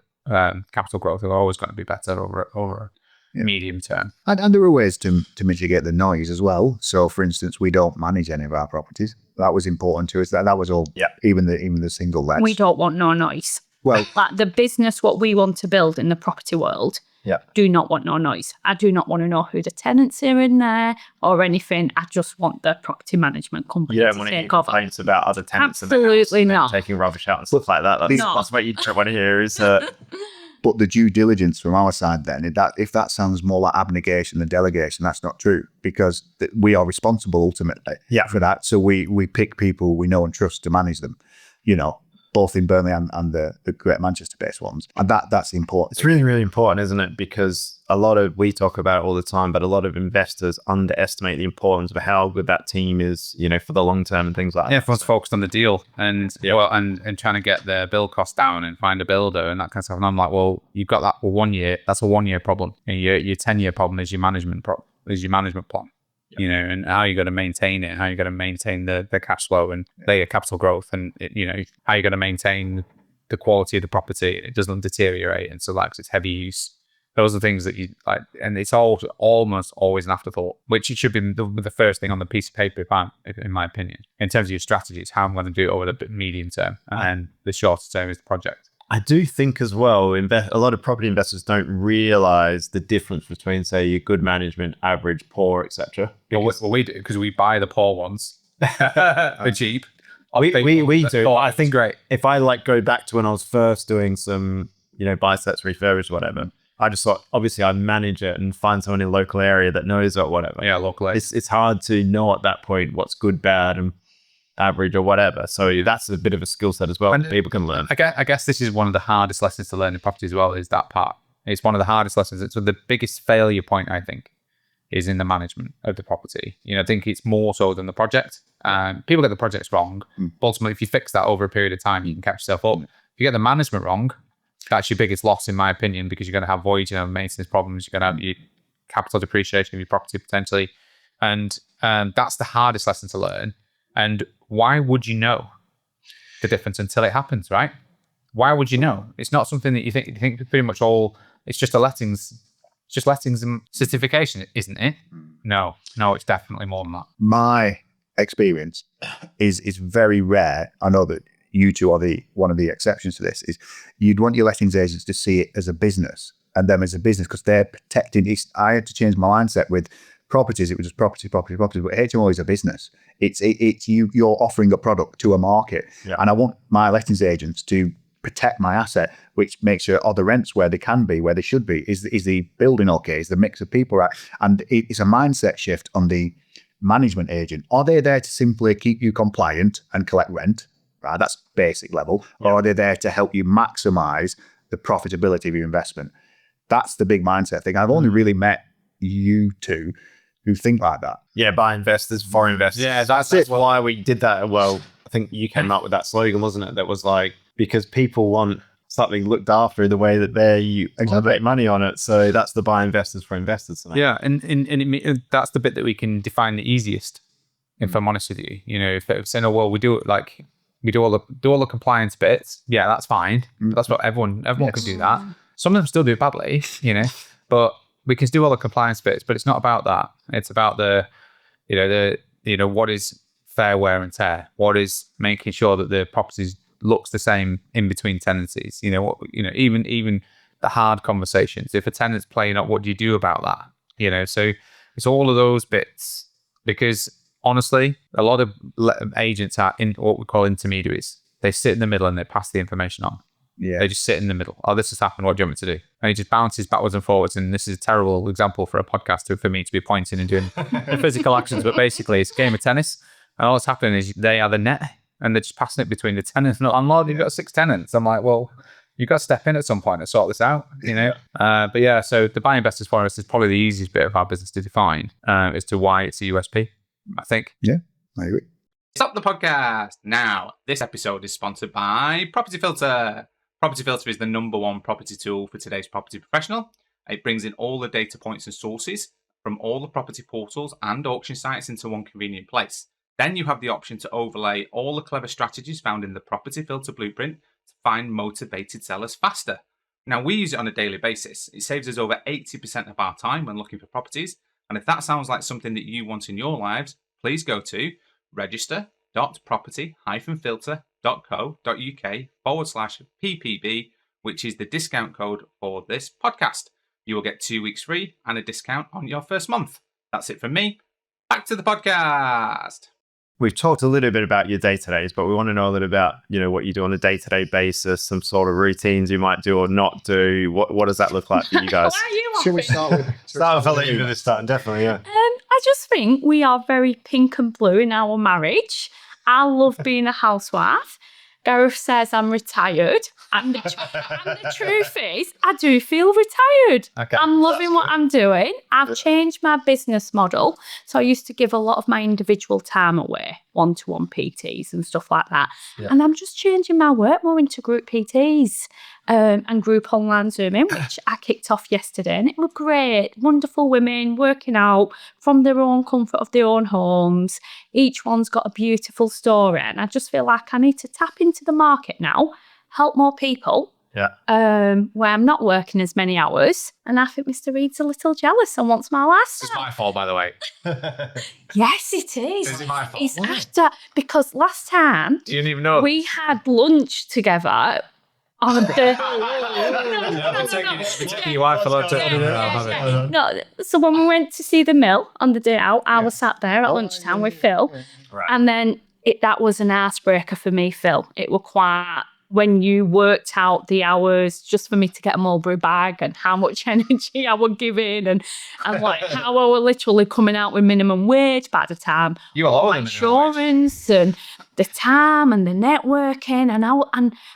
capital growth are always going to be better over medium term. And there are ways to mitigate the noise as well. So, for instance, we don't manage any of our properties. That was important to us. That was all. Yeah. Even the single lets. We don't want no noise. Well, Like the business, what we want to build in the property world, do not want no noise. I do not want to know who the tenants are in there or anything. I just want the property management company You don't to want any take over. complaints about other tenants Absolutely in the not. house taking rubbish out and stuff like that. That's what you don't want to hear is but the due diligence from our side then, if that sounds more like abnegation than delegation, that's not true, because we are responsible ultimately for that. So we pick people we know and trust to manage them, both in Birmingham and the Great Manchester-based ones. And that's important. It's really, really important, isn't it? Because we talk about it all the time, but a lot of investors underestimate the importance of how good that team is, for the long term and things like that. Yeah, everyone's focused on the deal and and trying to get their build cost down and find a builder and that kind of stuff. And I'm like, well, you've got that for 1 year. That's a 1 year problem. And your 10-year problem is your management plan. And how you're going to maintain it, how you're going to maintain the cash flow and layer capital growth, and how you're going to maintain the quality of the property. It doesn't deteriorate, and so it's heavy use. Those are things that you like, and it's almost always an afterthought, which it should be the first thing on the piece of paper, in my opinion. In terms of your strategy, it's how I'm going to do it over the medium term, and then the shorter term is the project. I do think as well, a lot of property investors don't realize the difference between, say, your good management, average, poor, etc. Well, we do, because we buy the poor ones for cheap. We do. I think great. If I go back to when I was first doing some, buy sets, refurbish, whatever, I just thought, obviously, I'd manage it and find someone in the local area that knows it or whatever. Yeah, locally. It's hard to know at that point what's good, bad, and average or whatever. So that's a bit of a skill set as well that people can learn. I guess this is one of the hardest lessons to learn in property as well, is that part. It's one of the hardest lessons. It's the biggest failure point, I think, is in the management of the property. I think it's more so than the project. People get the projects wrong. But ultimately, if you fix that over a period of time, you can catch yourself up. If you get the management wrong, that's your biggest loss, in my opinion, because you're going to have voids, maintenance problems. You're going to have your capital depreciation of your property potentially. And that's the hardest lesson to learn. And why would you know the difference until it happens, right? Why would you know? It's not something that you think pretty much all, it's just lettings and certification, isn't it? No, it's definitely more than that. My experience is very rare. I know that you two are one of the exceptions to this, is you'd want your lettings agents to see it as a business and them as a business, because they're protecting. I had to change my mindset with properties. It was just property, but HMO is a business. It's you're offering a product to a market, and I want my lettings agents to protect my asset, which makes sure the rents where they can be, where they should be. Is the building okay? Is the mix of people right? And it's a mindset shift on the management agent. Are they there to simply keep you compliant and collect rent? Right, that's basic level. Or are they there to help you maximize the profitability of your investment? That's the big mindset thing. I've only really met you two who think like that. Yeah, buy investors, for investors. Yeah, that's why we did that. Well, I think you came up with that slogan, wasn't it? That was because people want something looked after the way that they make money on it. So that's the buy investors for investors. Yeah, and that's the bit that we can define the easiest, if I'm honest with you. If saying, oh, well, we do it we do all the compliance bits. Yeah, that's fine. That's what everyone can do that. Some of them still do it badly, but we can do all the compliance bits, but it's not about that. It's about the what is fair wear and tear. What is making sure that the property looks the same in between tenancies. Even the hard conversations. If a tenant's playing up, what do you do about that? So it's all of those bits, because honestly, a lot of agents are in what we call intermediaries. They sit in the middle and they pass the information on. Yeah. They just sit in the middle. Oh, this has happened. What do you want me to do? And it just bounces backwards and forwards. And this is a terrible example for a podcast for me to be pointing and doing physical actions. But basically, it's a game of tennis. And all that's happening is they are the net and they're just passing it between the tenants and the landlord. You've got 6 tenants. I'm like, well, you've got to step in at some point and sort this out, But yeah, so the buy investors for us is probably the easiest bit of our business to define as to why it's a USP, I think. Yeah, I agree. Stop the podcast now. This episode is sponsored by Property Filter. Property Filter is the #1 property tool for today's property professional. It brings in all the data points and sources from all the property portals and auction sites into one convenient place. Then you have the option to overlay all the clever strategies found in the Property Filter blueprint to find motivated sellers faster. Now, we use it on a daily basis. It saves us over 80% of our time when looking for properties. And if that sounds like something that you want in your lives, please go to register.property-filter.co.uk/PPB, which is the discount code for this podcast. You will get 2 weeks free and a discount on your first month. That's it from me. Back to the podcast. We've talked a little bit about your day-to-days, but we want to know a little about, what you do on a day-to-day basis, some sort of routines you might do or not do. What does that look like for you guys? Why are you Should we laughing? start with Halima this time, definitely, yeah. I just think we are very pink and blue in our marriage. I love being a housewife. Gareth says I'm retired. And the truth is, I do feel retired. Okay. I'm loving what I'm doing. I've changed my business model. So I used to give a lot of my individual time away, one-to-one PTs and stuff like that. Yeah. And I'm just changing my work more into group PTs and group online Zooming, which I kicked off yesterday. And it was great. Wonderful women working out from their own comfort of their own homes. Each one's got a beautiful story. And I just feel like I need to tap into the market now, help more people, where I'm not working as many hours. And I think Mr. Reed's a little jealous and wants my last. It's my fault, by the way. Yes, it is. Is it my fault? It's after, because last time You didn't even know. we had lunch together on the... Taking your wife along to... No, so when we went to see the mill on the day out, I was sat there at lunchtime with Phil. Right. And then that was an icebreaker for me, Phil. It was quite... when you worked out the hours just for me to get a Mulberry bag and how much energy I would give in and like how I were literally coming out with minimum wage by the time You were lower my than minimum wage. insurance and the time and the networking and I'm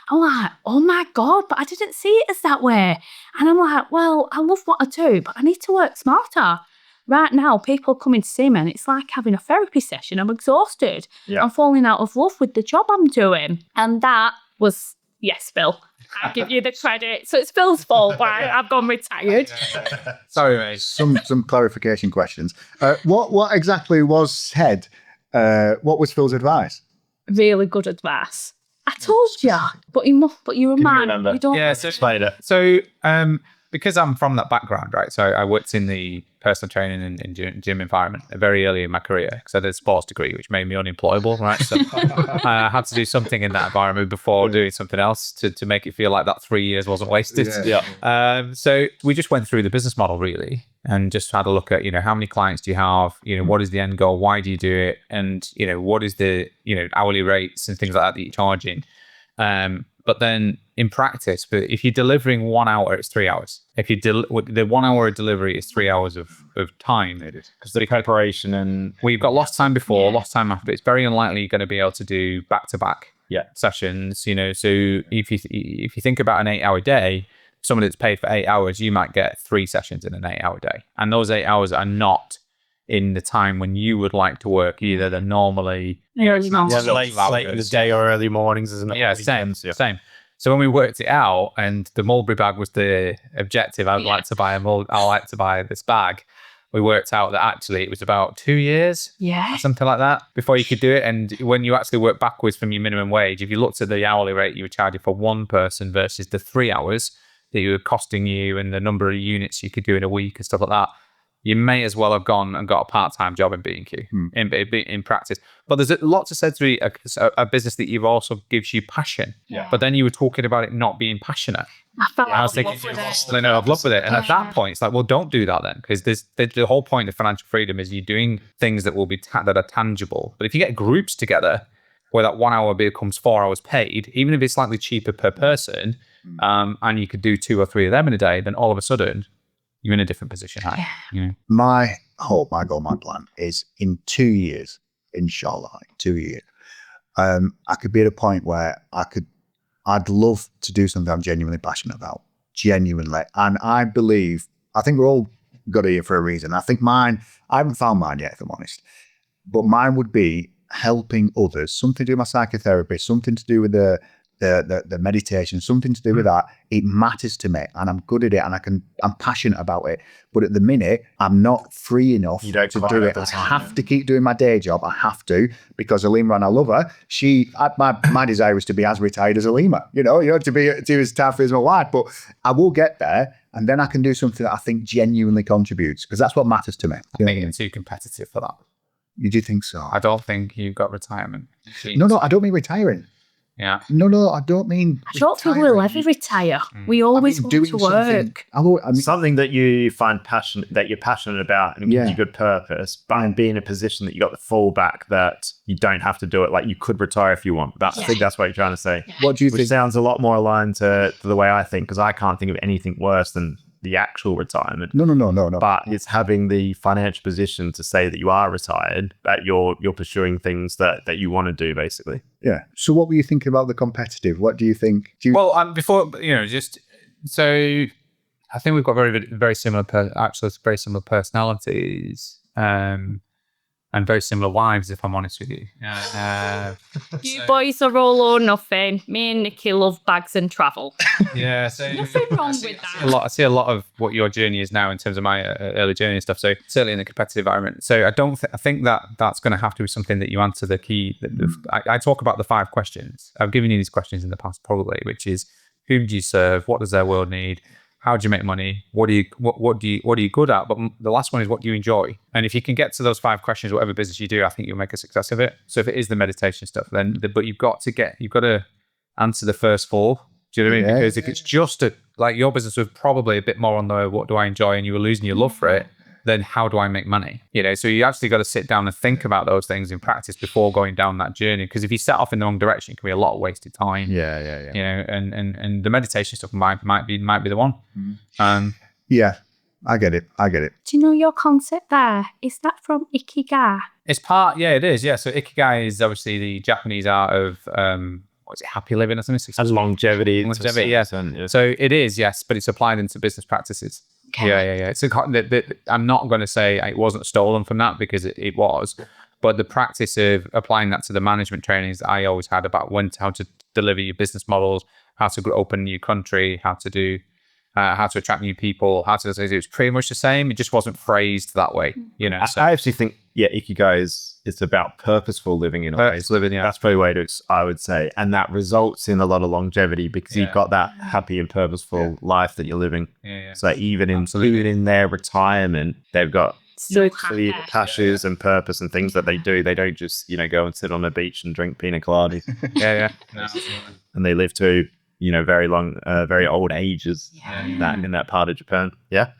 like, oh my God, but I didn't see it as that way. And I'm like, well, I love what I do, but I need to work smarter. Right now, people coming to see me and it's like having a therapy session. I'm exhausted. Yeah. I'm falling out of love with the job I'm doing. And that was, yes, Phil. I give you the credit. So it's Phil's fault why I've gone retired. Sorry, mate. some clarification questions. What exactly was said? What was Phil's advice? Really good advice. I told you, but you're a man. remember? You don't. Yeah, so Explain it. So, because I'm from that background, right? So I worked in the personal training and gym environment very early in my career because I did a sports degree, which made me unemployable, right? So I had to do something in that environment before doing something else to make it feel like that 3 years wasn't wasted. Yeah. So we just went through the business model really and just had a look at, how many clients do you have? What is the end goal? Why do you do it? And, what is the, hourly rates and things like that you're charging? But then in practice, but if you're delivering 1 hour, it's 3 hours. If you the 1 hour delivery is 3 hours of time. It is. Because the preparation and we've got lost time before, lost time after. It's very unlikely you're going to be able to do back-to-back sessions. So if you think about an 8 hour day, someone that's paid for 8 hours, you might get 3 sessions in an 8 hour day. And those 8 hours are not in the time when you would like to work either. They're normally Late in the day or early mornings, isn't it? Yeah, same. So when we worked it out, and the Mulberry bag was the objective, I'd like to buy this bag. We worked out that actually it was about 2 years, something like that, before you could do it. And when you actually work backwards from your minimum wage, if you looked at the hourly rate you were charging for one person versus the 3 hours that you were costing you and the number of units you could do in a week and stuff like that, you may as well have gone and got a part-time job in B&Q in practice. But there's a lot to say to a business that you've also gives you passion. Yeah. But then you were talking about it not being passionate. I was thinking, I've loved with it. And at that point, it's like, well, don't do that then. Because the whole point of financial freedom is you're doing things that will be that are tangible. But if you get groups together where that 1 hour becomes 4 hours paid, even if it's slightly cheaper per person, and you could do 2 or 3 of them in a day, then all of a sudden, you're in a different position. My hope, my goal, my plan is in 2 years, inshallah, 2 years, I could be at a point where I'd love to do something I'm genuinely passionate about, genuinely. And I think we're all got here for a reason. I think I haven't found mine yet, if I'm honest, but mine would be helping others, something to do with my psychotherapy, something to do with the the meditation, something to do with that. It matters to me, and I'm good at it, and I'm passionate about it. But at the minute, I'm not free enough to do it. I have to keep doing my day job. I have to, because Halima, and I love her. My desire is to be as retired as Halima. To be as tough as my wife. But I will get there, and then I can do something that I think genuinely contributes, because that's what matters to me. I think you're too competitive for that. You do think so? I don't think you've got retirement. No, I don't mean retiring. Yeah. No, I don't mean. I don't think we'll ever retire. We always want to work. Something that you find that you're passionate about and gives you good purpose, but be in a position that you got the fallback that you don't have to do it. Like, you could retire if you want. I think that's what you're trying to say. What do you think? Which sounds a lot more aligned to the way I think, because I can't think of anything worse than the actual retirement. No. But it's having the financial position to say that you are retired, that you're pursuing things that you want to do, basically. Yeah. So what were you thinking about the competitive? What do you think? Before, so I think we've got very similar personalities. And very similar wives, if I'm honest with you. You boys are all or nothing. Me and Nikki love bags and travel. Yeah, so nothing wrong with that. I see a lot of what your journey is now in terms of my early journey and stuff. So certainly in the competitive environment. So I think that's going to have to be something that you answer the key. I talk about the 5 questions. I've given you these questions in the past, probably, which is, whom do you serve? What does their world need? How do you make money? What are you good at? But the last one is, what do you enjoy? And if you can get to those 5 questions, whatever business you do, I think you'll make a success of it. So if it is the meditation stuff, but you've got to answer the first 4. Do you know what I mean? Because if it's just like your business was probably a bit more on the what do I enjoy, and you were losing your love for it, then how do I make money? So you actually got to sit down and think about those things in practice before going down that journey. Because if you set off in the wrong direction, it can be a lot of wasted time. Yeah. And the meditation stuff might be the one. Yeah, I get it. Do you know your concept there? Is that from Ikigai? It's part, it is. Yeah. So Ikigai is obviously the Japanese art of, what is it, happy living or something? And longevity. Yeah. So it is, yes, but it's applied into business practices. Okay. Yeah. So I'm not going to say it wasn't stolen from that, because it was, but the practice of applying that to the management trainings that I always had about how to deliver your business models, how to open a new country, how to attract new people, it was pretty much the same. It just wasn't phrased that way, I actually think, Ikigai it's about purposeful living in a way. That's probably the way I would say. And that results in a lot of longevity, because you've got that happy and purposeful life that you're living. So even in their retirement, they've got clear passions and purpose and things that they do. They don't just, go and sit on the beach and drink pina coladas. No, and they live to, very long, very old ages in that part of Japan. Yeah.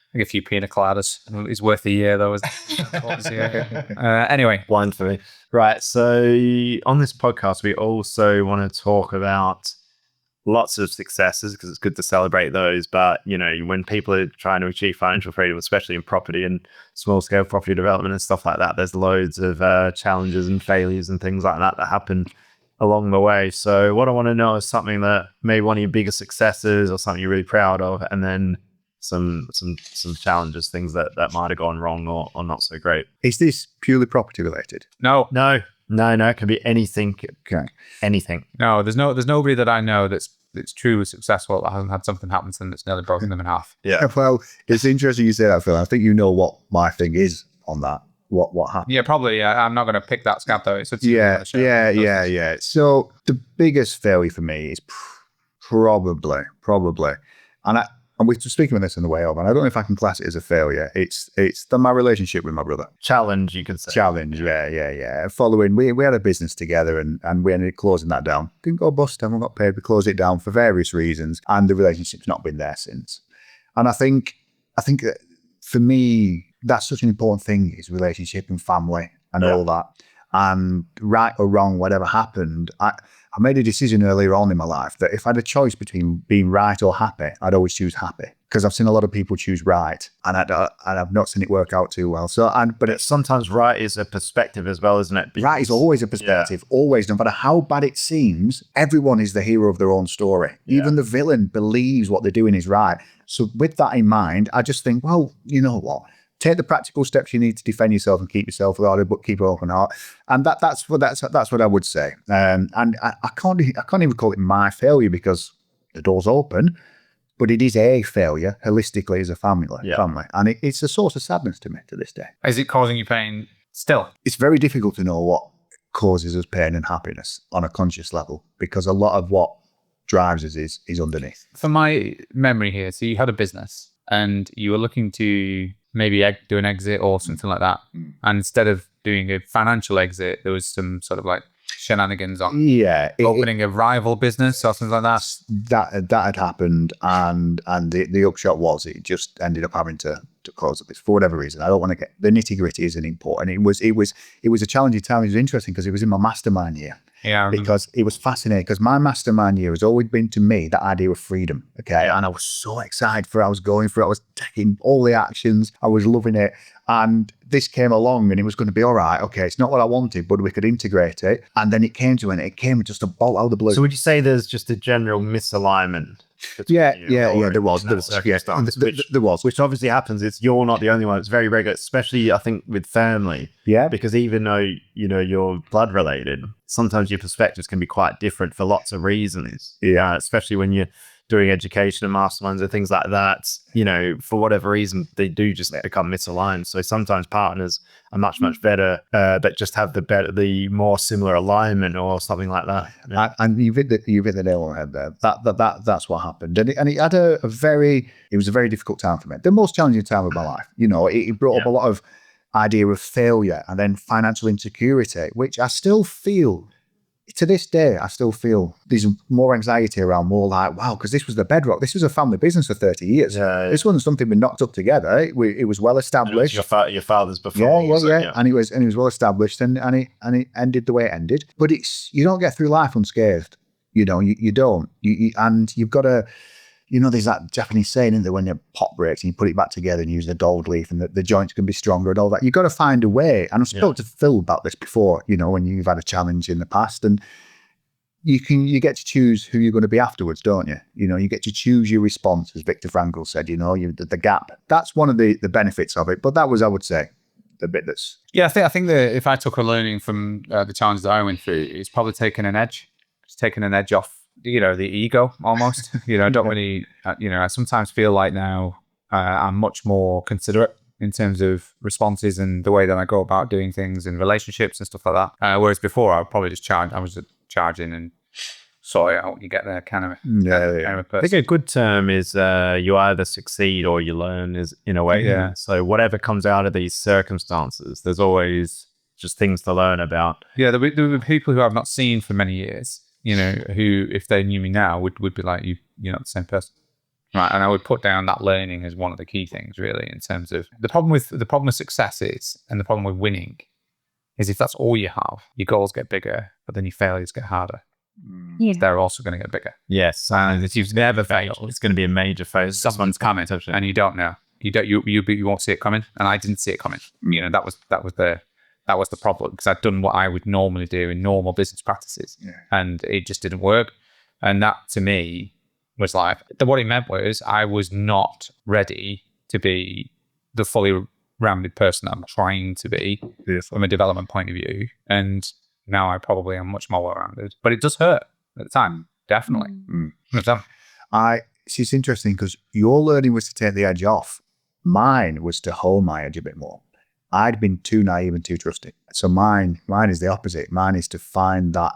I think a few pina coladas is worth a year, though. Anyway. Blind for me. Right. So on this podcast, we also want to talk about lots of successes, because it's good to celebrate those. But, when people are trying to achieve financial freedom, especially in property and small scale property development and stuff like that, there's loads of challenges and failures and things like that happen along the way. So what I want to know is something that maybe one of your biggest successes or something you're really proud of, and then some challenges, things that might have gone wrong or not so great. Is this purely property related? No. It can be anything. Okay. Anything. No, there's nobody that I know that's truly successful that hasn't had something happen to them that's nearly broken them in half. Yeah. Well, it's interesting you say that, Phil. I think you know what my thing is on that. What happened? Yeah, probably. Yeah, I'm not going to pick that scab though. It's yeah. So the biggest failure for me is probably, and we're speaking of this on the way over, and I don't know if I can class it as a failure. It's my relationship with my brother. Challenge, you could say. Challenge, yeah. Following, we had a business together, and we ended up closing that down. Didn't go bust, and we got paid. We closed it down for various reasons, and the relationship's not been there since. And I think that for me, that's such an important thing, is relationship and family and all that. And right or wrong, whatever happened, I made a decision earlier on in my life that if I had a choice between being right or happy, I'd always choose happy, because I've seen a lot of people choose right, and I've not seen it work out too well. But sometimes right is a perspective as well, isn't it? Right is always a perspective, always. No matter how bad it seems, everyone is the hero of their own story. Even the villain believes what they're doing is right. So with that in mind, I just think, well, you know what? take the practical steps you need to defend yourself and keep yourself guarded, but keep an open heart. And that's what I would say. And I can't even call it my failure because the door's open, but it is a failure holistically as a family. And it's a source of sadness to me to this day. Is it causing you pain still? It's very difficult to know what causes us pain and happiness on a conscious level, because a lot of what drives us is underneath. From my memory here, so you had a business and you were looking to maybe do an exit or something like that. And instead of doing a financial exit, there was some sort of like shenanigans on opening a rival business or something like that. That had happened, and the upshot was it just ended up having to close up this for whatever reason. I don't want to get the nitty gritty isn't important. It was a challenging time. It was interesting because it was in my mastermind year. Yeah, because it was fascinating because my mastermind year has always been to me that idea of freedom. Okay, and I was so excited for I was going for it. I was taking all the actions. I was loving it, and this came along and it was going to be all right. Okay, it's not what I wanted, but we could integrate it. And then it came to it. It came just a bolt out of the blue. So would you say there's just a general misalignment? Yeah, there was. There was. Which obviously happens. You're not the only one. It's very regular, especially I think with family. Yeah. Because even though, you're blood related, sometimes your perspectives can be quite different for lots of reasons. Yeah. Especially when you're doing education and masterminds and things like that, for whatever reason, they do just become misaligned. So sometimes partners are much, much better that just have the more similar alignment or something like that. Yeah. And you've hit the nail on the head there. That's what happened. And it had it was a very difficult time for me. The most challenging time of my life. It brought up a lot of idea of failure and then financial insecurity, which I still feel. To this day, I still feel there's more anxiety around, more like, wow, because this was the bedrock. This was a family business for 30 years. This wasn't something we knocked up together. It was well established. Your father's before. Yeah. And it was well established, and it ended the way it ended. But you don't get through life unscathed. You don't. And you've got to. There's that Japanese saying, isn't there, when your pot breaks and you put it back together and use the gold leaf and the joints can be stronger and all that. You've got to find a way. And I've spoken to Phil about this before, when you've had a challenge in the past, and you get to choose who you're going to be afterwards, don't you? You get to choose your response, as Viktor Frankl said, the gap. That's one of the benefits of it. But that was, I would say, the bit that's... Yeah, I think that if I took a learning from the challenges that I went through, it's probably taking an edge off the ego almost. I don't really, I sometimes feel like now I'm much more considerate in terms of responses and the way that I go about doing things in relationships and stuff like that. Whereas before I would probably just charge in and sort it out when you get there kind of a person. I think a good term is you either succeed or you learn, is in a way. Yeah. So whatever comes out of these circumstances, there's always just things to learn about. Yeah, there were people who I've not seen for many years, who, if they knew me now, would be like, you're not the same person. Right. And I would put down that learning as one of the key things, really, in terms of the problem with success and the problem with winning is if that's all you have, your goals get bigger, but then your failures get harder. Yeah. They're also going to get bigger. Yes. And if you've never failed, it's going to be a major failure. Someone's coming and you don't know. You won't see it coming. And I didn't see it coming. That was the problem, because I'd done what I would normally do in normal business practices, and it just didn't work. And that to me was like, what it meant was I was not ready to be the fully rounded person that I'm trying to be from a development point of view. And now I probably am much more well-rounded, but it does hurt at the time, definitely. It's interesting because your learning was to take the edge off. Mine was to hold my edge a bit more. I'd been too naive and too trusting. So mine is the opposite. Mine is to find that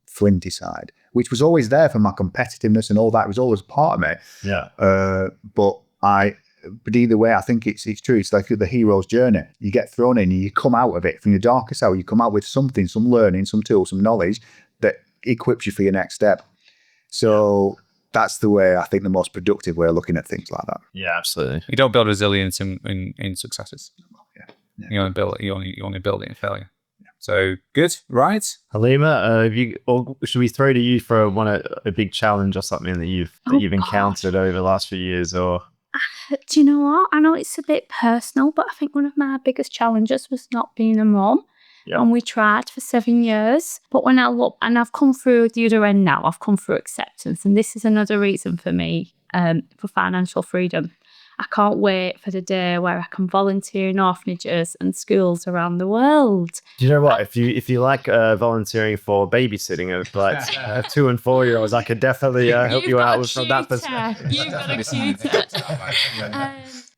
flinty side, which was always there for my competitiveness and all that. It was always part of me. Yeah. But either way, I think it's true. It's like the hero's journey. You get thrown in and you come out of it from your darkest hour. You come out with something, some learning, some tools, some knowledge that equips you for your next step. So that's the way, I think, the most productive way of looking at things like that. Yeah, absolutely. You don't build resilience in successes. You only build it in failure. So good, right? Halima, should we throw to you for a big challenge or something that you've encountered over the last few years? Or do you know what? I know it's a bit personal, but I think one of my biggest challenges was not being a mom. Yeah. And we tried for 7 years. But when I look, and I've come through the other end now, I've come through acceptance. And this is another reason for me for financial freedom. I can't wait for the day where I can volunteer in orphanages and schools around the world. Do you know what? If you like volunteering for babysitting of like 2 and 4 year olds, I could definitely help you out with from that perspective. You've got a tutor.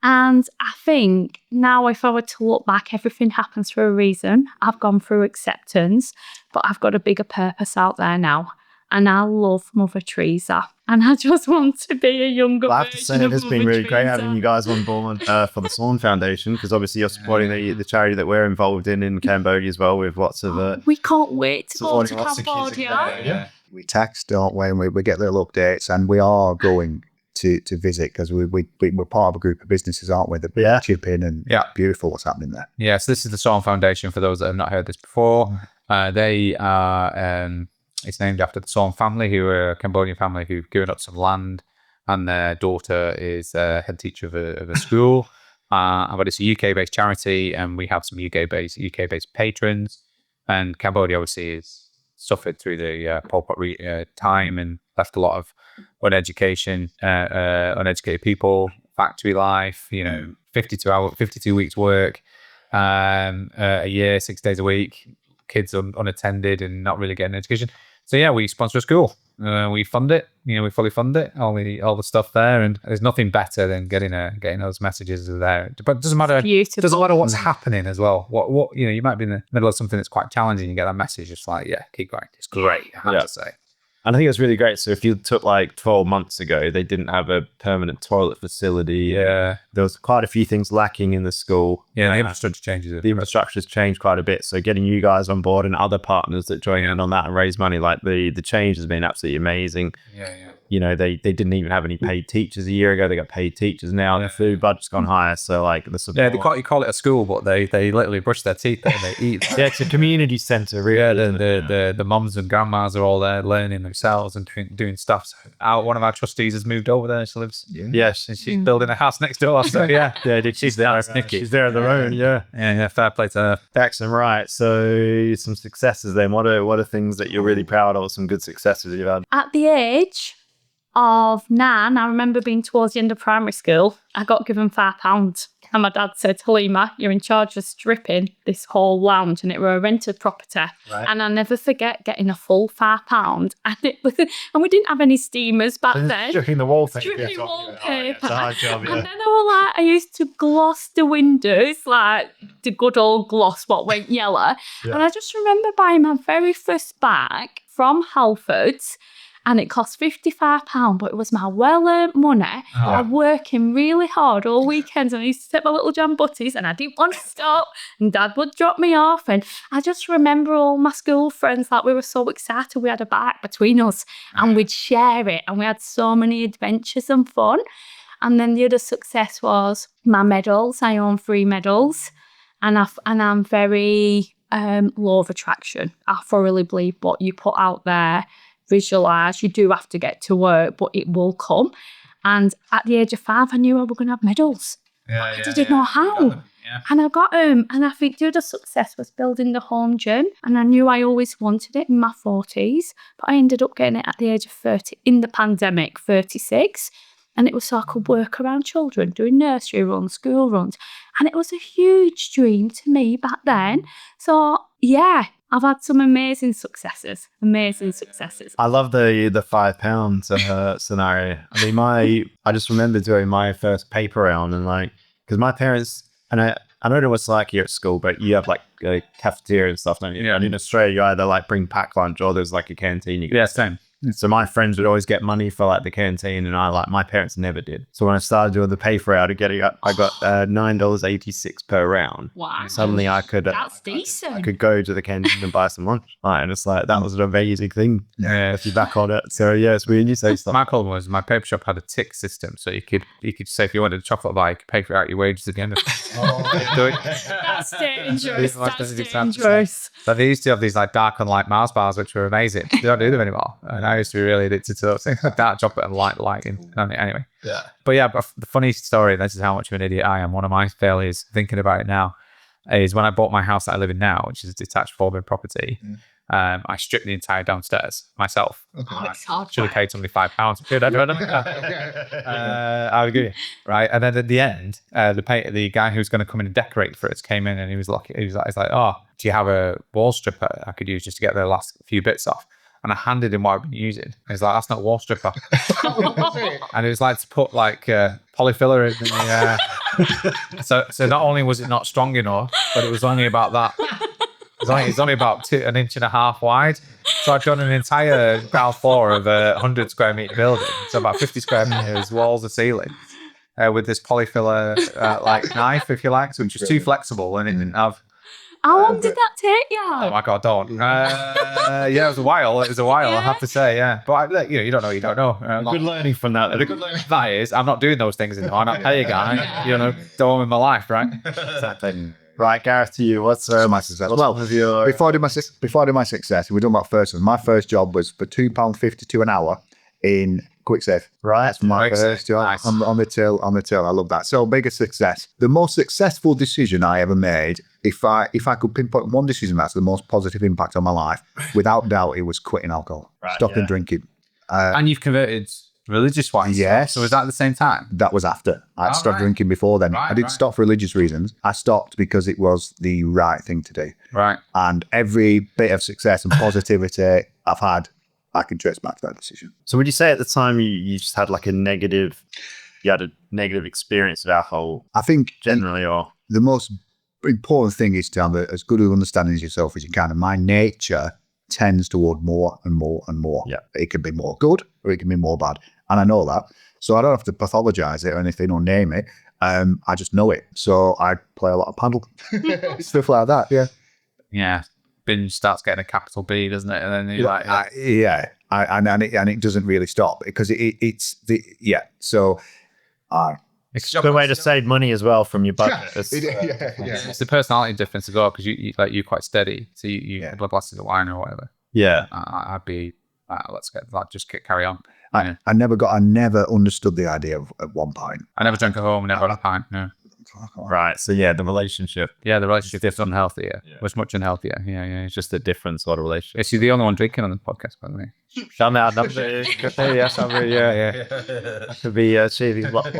And I think now, if I were to look back, everything happens for a reason. I've gone through acceptance, but I've got a bigger purpose out there now. And I love Mother Teresa. And I just want to be a younger I have to say, version of it's been Mother really great Teresa. having you guys on board for the Swan Foundation, because obviously you're supporting the charity that we're involved in Cambodia as well, with lots of... We can't wait to go to supporting lots of kids in Cambodia. Cambodia. We text, don't we? And we get little updates, and we are going to visit because we're part of a group of businesses, aren't we? That chip in, and beautiful what's happening there. Yeah, so this is the Swan Foundation for those that have not heard this before. They are, it's named after the Swan family, who are a Cambodian family who've given up some land, and their daughter is head teacher of a school. But it's a UK-based charity, and we have some UK-based patrons. And Cambodia obviously has suffered through the Pol Pot time and left a lot of uneducated people, factory life, 52 weeks work, a year, 6 days a week, kids unattended and not really getting an education. So yeah, we sponsor a school. We fund it. We fully fund it. All the stuff there, and there's nothing better than getting those messages there. But it doesn't matter. Beautiful. Doesn't matter what's happening as well. What you might be in the middle of something that's quite challenging. You get that message. It's like, yeah, keep going. It's great. I have to say. And I think it's really great. So if you took like 12 months ago, they didn't have a permanent toilet facility. Yeah. There was quite a few things lacking in the school. Yeah, the infrastructure changes. The infrastructure's changed quite a bit. So getting you guys on board and other partners that join in on that and raise money, like the change has been absolutely amazing. Yeah. They didn't even have any paid teachers a year ago. They got paid teachers now. The food budget's gone higher. So like the support. Yeah, you call it a school, but they literally brush their teeth and they eat. Yeah, it's a community centre, really. Yeah, the mums and grandmas are all there learning themselves and doing stuff. So one of our trustees has moved over there. She lives. Yes, and she's building a house next door. So yeah, she's there. She's there on their own. Yeah. Fair play to her. Excellent. Right. So some successes then. What are things that you're really proud of? Some good successes you've had. At the age of 9, I remember being towards the end of primary school, I got given £5. And my dad said, Halima, you're in charge of stripping this whole lounge, and it were a rented property. Right. And I'll never forget getting a full £5. And we didn't have any steamers back then. Stripping the wallpaper. Stripping wallpaper. It's a hard job, And then I used to gloss the windows, like the good old gloss, what went yellow. Yeah. And I just remember buying my very first bag from Halfords. And it cost £55, but it was my well-earned money. I'm working really hard all weekends, and I used to take my little jam butties, and I didn't want to stop, and Dad would drop me off. And I just remember all my school friends, like we were so excited. We had a bike between us, and we'd share it, and we had so many adventures and fun. And then the other success was my medals. I own 3 medals, and I'm very law of attraction. I thoroughly believe what you put out there, visualize, you do have to get to work, but it will come. And at the age of 5, I knew I was going to have medals. I didn't know how. And I got them. And I think the other success was building the home gym. And I knew I always wanted it in my 40s, but I ended up getting it at the age of 30 in the pandemic, 36. And it was so I could work around children, doing nursery runs, school runs. And it was a huge dream to me back then. So yeah, I've had some amazing successes. I love the £5 scenario. I mean, I just remember doing my first paper round, and like, because my parents, and I don't know what's like here at school, but you have like a cafeteria and stuff, don't you? Yeah. And in Australia, you either like bring packed lunch or there's like a canteen. Same. So my friends would always get money for like the canteen, and my parents never did. So when I started doing the paper round, I got $9.86 per round. Wow! And suddenly that's decent. I could go to the canteen and buy some lunch. And it's like that was an amazing thing. If you back on it. So yeah, it's weird you say stuff. My problem was my paper shop had a tick system, so you could say if you wanted a chocolate bar, you could pay for out your wages at the end of it. That's dangerous. Dangerous. But they used to have these like dark and light Mars bars, which were amazing. They don't do them anymore. And I used to be really addicted to those things, like dark chocolate and lighting. Anyway. Yeah. But yeah, but the funny story, this is how much of an idiot I am. One of my failures, thinking about it now, is when I bought my house that I live in now, which is a detached 4-bed property. I stripped the entire downstairs myself. It's hard Should have work. paid somebody £5. Dude, I'd done that. I agree. Right, and then at the end, the guy who's going to come in and decorate for us came in, and he was like, "Oh, do you have a wall stripper I could use just to get the last few bits off?" And I handed him what I've been using. He's like, "That's not a wall stripper." And it was like to put like polyfiller in the. So not only was it not strong enough, but it was only about that. It's only about 1.5 inches wide. So I've done an entire ground floor of a 100 square meter building. So about 50 square meters, walls and ceiling, with this polyfiller like knife, if you like. So it's just too flexible and it didn't have. How long did that take you? Oh my God, don't. Yeah, it was a while. I have to say, yeah. But you don't know, you don't know. Good learning from that. The good learning from that is I'm not doing those things anymore. I'm not paying a guy, don't in my life, right? Exactly. Right, Gareth, to you. What's my success? Well, before I do my success, we're talking about first one. My first job was for £2.52 an hour in QuickSafe. Right. That's my first job. Nice. On the till. I love that. So biggest success. The most successful decision I ever made, if I could pinpoint one decision that's the most positive impact on my life, without doubt, it was quitting alcohol, stopping drinking. And you've converted religious-wise. Yes. So was that at the same time? That was after. I'd stopped drinking before then. Right, I didn't right. stop for religious reasons. I stopped because it was the right thing to do. Right. And every bit of success and positivity I've had, I can trace back to that decision. So would you say at the time you just had like you had a negative experience of alcohol I think generally, or? the most important thing is to have as good an understanding of yourself as you can. And my nature tends toward more and more and more. Yeah. It can be more good or it can be more bad. And I know that. So I don't have to pathologize it or anything or name it. I just know it. So I play a lot of paddle. Stuff like that, yeah. Yeah. Binge starts getting a capital B, doesn't it? And then you're like, And it doesn't really stop because it's the, yeah. So, It's a good way to save money as well from your budget. it's the personality difference as well, because you're quite steady. So you blood glasses of wine or whatever. Yeah. I'd be, let's get that, just carry on. I never understood the idea at one point. I never drank at home, never had a pint, no. Right. So yeah, the relationship. Yeah, the relationship is unhealthier. Yeah. Was much unhealthier. Yeah. It's just a different sort of relationship. Is she the only one drinking on the podcast, by the way? I'm out. I could be saving a lot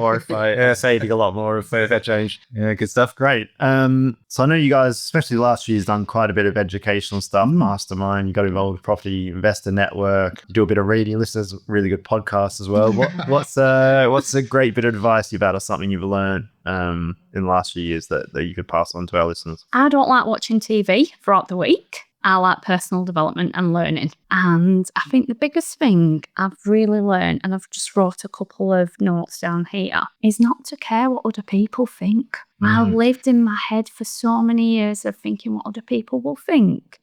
more if I changed. Yeah, good stuff. Great. So I know you guys, especially last year, has done quite a bit of educational stuff. Mastermind. You got involved with Property Investor Network. You do a bit of reading. Listen to really good podcasts as well. What's a great bit of advice you've had or something you've learned in the last few years that you could pass on to our listeners? I don't like watching TV throughout the week. I like personal development and learning. And I think the biggest thing I've really learned, and I've just wrote a couple of notes down here, is not to care what other people think. I've lived in my head for so many years of thinking what other people will think,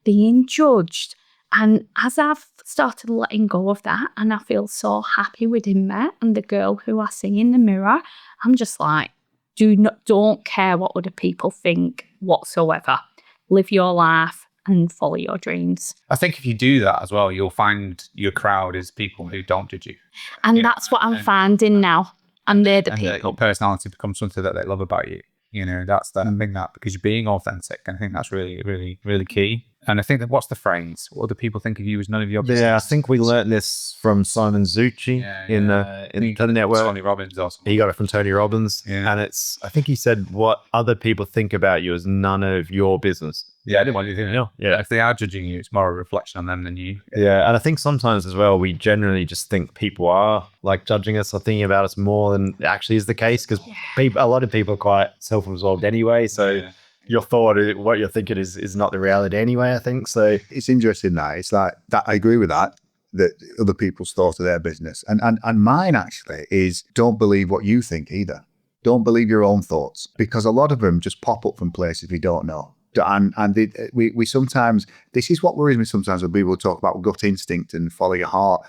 being judged. And as I've started letting go of that, and I feel so happy within me and the girl who I see in the mirror, I'm just like, don't care what other people think whatsoever. Live your life and follow your dreams. I think if you do that as well, you'll find your crowd is people who don't judge you. And that's what I'm finding now. And they're the people. Your personality becomes something that they love about you. That's the thing, that because you're being authentic. And I think that's really, really, really key. And I think that what's the phrase? What other people think of you is none of your business. Yeah, I think we learned this from Simon Zucci in the network. Tony Robbins also. He got it from Tony Robbins. Yeah. And I think he said what other people think about you is none of your business. Yeah, I didn't want you to know. Yeah. If they are judging you, it's more a reflection on them than you. Yeah, and I think sometimes as well, we generally just think people are like judging us or thinking about us more than it actually is the case, because a lot of people are quite self-absorbed anyway. So your thought, what you're thinking is not the reality anyway, I think. So it's interesting that it's like that. I agree with that other people's thoughts of their business. And mine actually is don't believe what you think either. Don't believe your own thoughts, because a lot of them just pop up from places we don't know. And we sometimes, this is what worries me sometimes when people talk about gut instinct and follow your heart.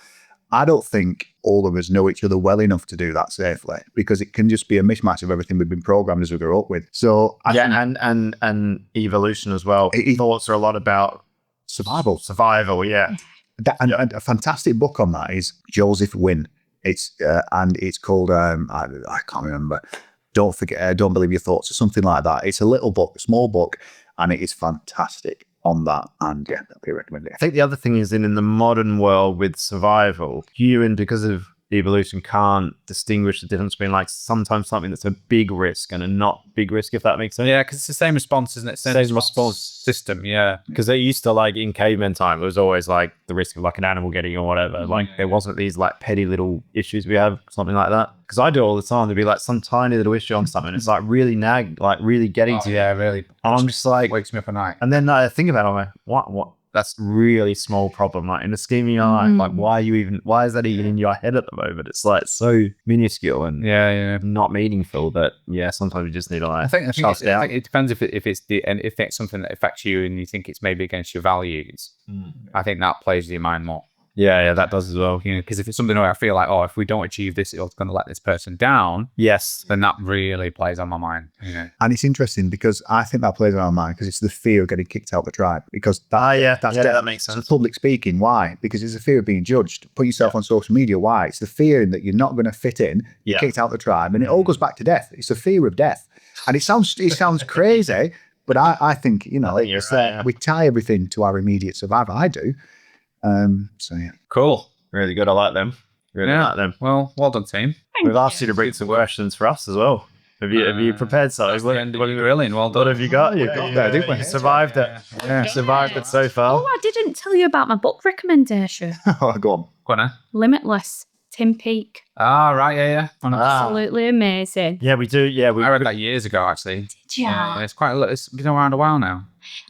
I don't think all of us know each other well enough to do that safely, because it can just be a mismatch of everything we've been programmed as we grow up with. So and evolution as well. Thoughts are a lot about survival. Yeah. And a fantastic book on that is Joseph Wynn. It's called I can't remember. Don't believe your thoughts or something like that. It's a little book, a small book, and it is fantastic. on that. And yeah, that'd be a recommendation. I think the other thing is in the modern world with survival, human, because of evolution, can't distinguish the difference between like sometimes something that's a big risk and a not big risk, if that makes sense. Yeah, because it's the same response, isn't it? Same response system. Yeah. Because they used to, like, in caveman time, it was always like the risk of like an animal getting or whatever. Like there wasn't these like petty little issues we have, something like that. Because I do all the time, there'd be like some tiny little issue on something. It's like really really getting to you. Yeah, really. And I'm just like, Wakes me up at night. and then I think about it, I'm like, what? That's really small problem. Like in the scheme of your life, like why is that even in your head at the moment? It's like so minuscule and not meaningful that sometimes you just need to like I think it depends if it's something that affects you and you think it's maybe against your values. I think that plays with your mind more. Yeah, that does as well. You know, because if it's something where I feel like, oh, if we don't achieve this, it's going to let this person down. Yes, then that really plays on my mind. You know? And it's interesting because I think that plays on my mind because it's the fear of getting kicked out of the tribe. Because that makes sense. Public speaking, why? Because it's the fear of being judged. Put yourself on social media, why? It's the fear that you're not going to fit in. You're kicked out of the tribe, and it all goes back to death. It's the fear of death, and it sounds crazy, but I think we tie everything to our immediate survival. I do. So yeah, cool, really good. I like them. Like them. Well done, team. We've asked you to bring some questions for us as well. Have you prepared something? Brilliant. Well done. What have you got? You've got there, didn't we? You survived it. Yeah, survived it so far. Oh, I didn't tell you about my book recommendation. Go on. Limitless, Tim Peake. Ah, right, yeah. Absolutely amazing. Yeah, we do. Yeah, I read that years ago, actually. Did you? It's quite it's been around a while now.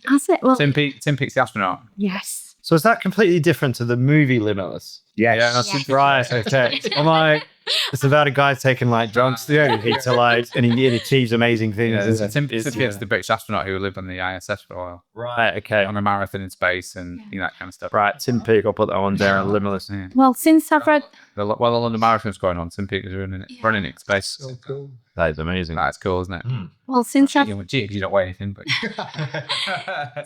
Has it? Well, Tim Peake's the astronaut. yes. So is that completely different to the movie Limitless? Yes. Right. Okay. I'm like, it's about a guy taking like drugs and he achieves amazing things. Tim Peake's the British astronaut who lived on the ISS for a while. Right. Okay. On a marathon in space and that kind of stuff. Right. Tim Peake. I'll put that one there. Limitless. Yeah. Well, since I've read... While the London Marathon's going on, Tim Peake is running it in space. So cool. That is amazing. That's cool, isn't it? Well, since I've... You don't weigh anything, but...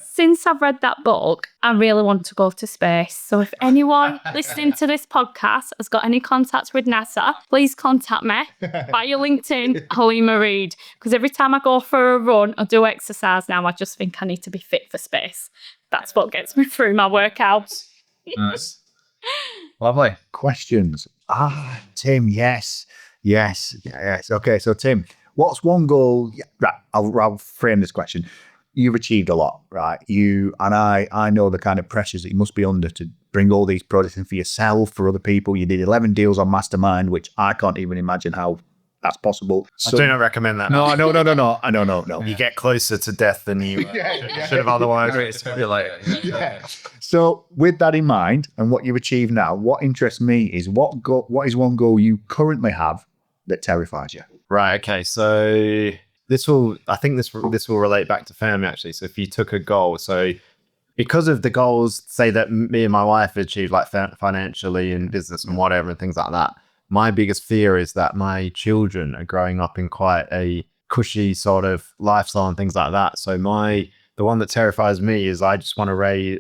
Since I've read that book, I really want to go to space. So if anyone listening to this podcast has got any contacts with NASA, please contact me via LinkedIn, Halima Reid. Because every time I go for a run or do exercise now, I just think I need to be fit for space. That's what gets me through my workouts. Nice. Lovely. Questions. Tim, yes. Okay, so Tim, what's one goal? Right, I'll frame this question. You've achieved a lot, right? You and I know the kind of pressures that you must be under to bring all these projects in for yourself, for other people. You did 11 deals on Mastermind, which I can't even imagine how that's possible. So, I do not recommend that. No. No. You get closer to death than you should have otherwise. So with that in mind and what you've achieved now, what interests me is what is one goal you currently have that terrifies you? Right. Okay. So this will relate back to family actually. So if you took a goal, so because of the goals, say that me and my wife achieved like financially and business and whatever and things like that, my biggest fear is that my children are growing up in quite a cushy sort of lifestyle and things like that. So the one that terrifies me is I just want to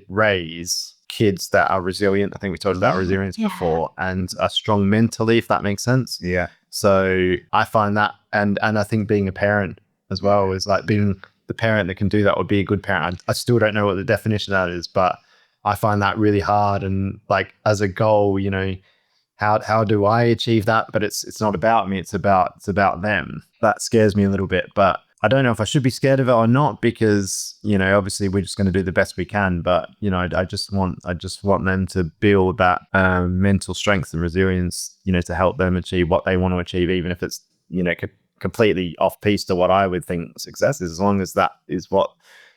raise kids that are resilient. I think we talked about resilience before, and are strong mentally, if that makes sense. Yeah. So I find that, and I think being a parent as well is like being the parent that can do that would be a good parent. I still don't know what the definition of that is, but I find that really hard. And like as a goal, how do I achieve that? But it's not about me. It's about them. That scares me a little bit, but I don't know if I should be scared of it or not, because, obviously we're just going to do the best we can. But, I just want them to build that mental strength and resilience, to help them achieve what they want to achieve, even if it's, completely off piece to what I would think success is, as long as that is what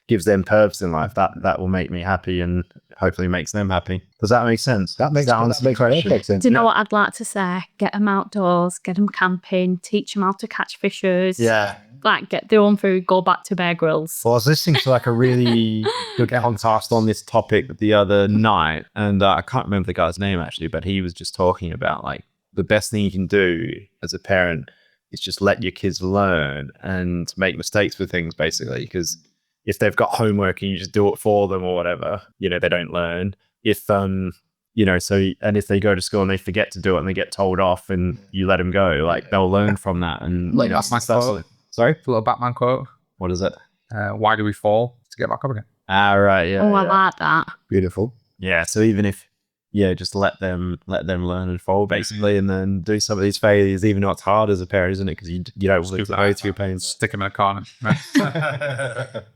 gives them purpose in life, that will make me happy and hopefully makes them happy. Does that make sense? That makes perfect sense. Do you know what I'd like to say? Get them outdoors, get them camping, teach them how to catch fishers. Yeah. Like get their own food, go back to Bear Grylls. Well, I was listening to like a really good podcast on this topic the other night, and I can't remember the guy's name actually, but he was just talking about like the best thing you can do as a parent is just let your kids learn and make mistakes with things, basically, because if they've got homework and you just do it for them or whatever, they don't learn. If if they go to school and they forget to do it and they get told off and you let them go, like they'll learn from that. And that's my quote. Sorry? A little Batman quote. What is it? Why do we fall? To get back up again. Right. Yeah. Oh, I yeah. like that. Beautiful. Yeah. So even if, just let them learn and fall basically, and then do some of these failures, even though it's hard as a parent, isn't it? Because you don't want to go through pain. Stick him in a corner.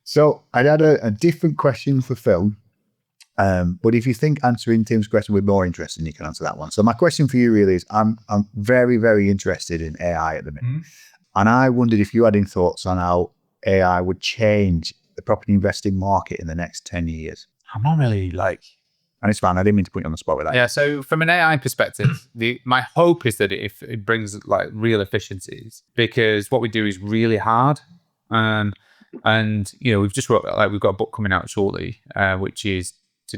So I had a different question for Phil. But if you think answering Tim's question would be more interesting, you can answer that one. So my question for you really is, I'm very, very interested in AI at the minute. And I wondered if you had any thoughts on how AI would change the property investing market in the next 10 years. I'm not really And it's fine, I didn't mean to put you on the spot with that. Yeah, so from an AI perspective, my hope is that it brings like real efficiencies, because what we do is really hard. And we've just wrote, we've got a book coming out shortly, which is to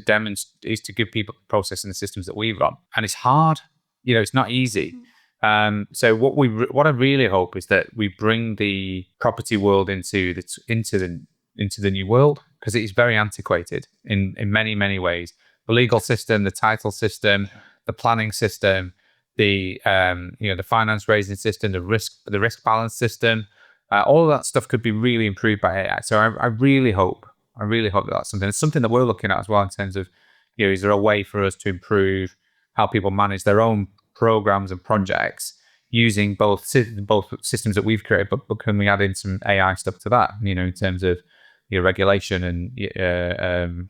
give people the process and the systems that we run, and it's hard. It's not easy. So what I really hope is that we bring the property world into the new world, because it is very antiquated in many, many ways. The legal system, the title system, the planning system, the finance raising system, the risk balance system, all of that stuff could be really improved by AI. So I really hope that that's something. It's something that we're looking at as well in terms of, is there a way for us to improve how people manage their own programs and projects using both systems that we've created, but can we add in some AI stuff to that? In terms of regulation and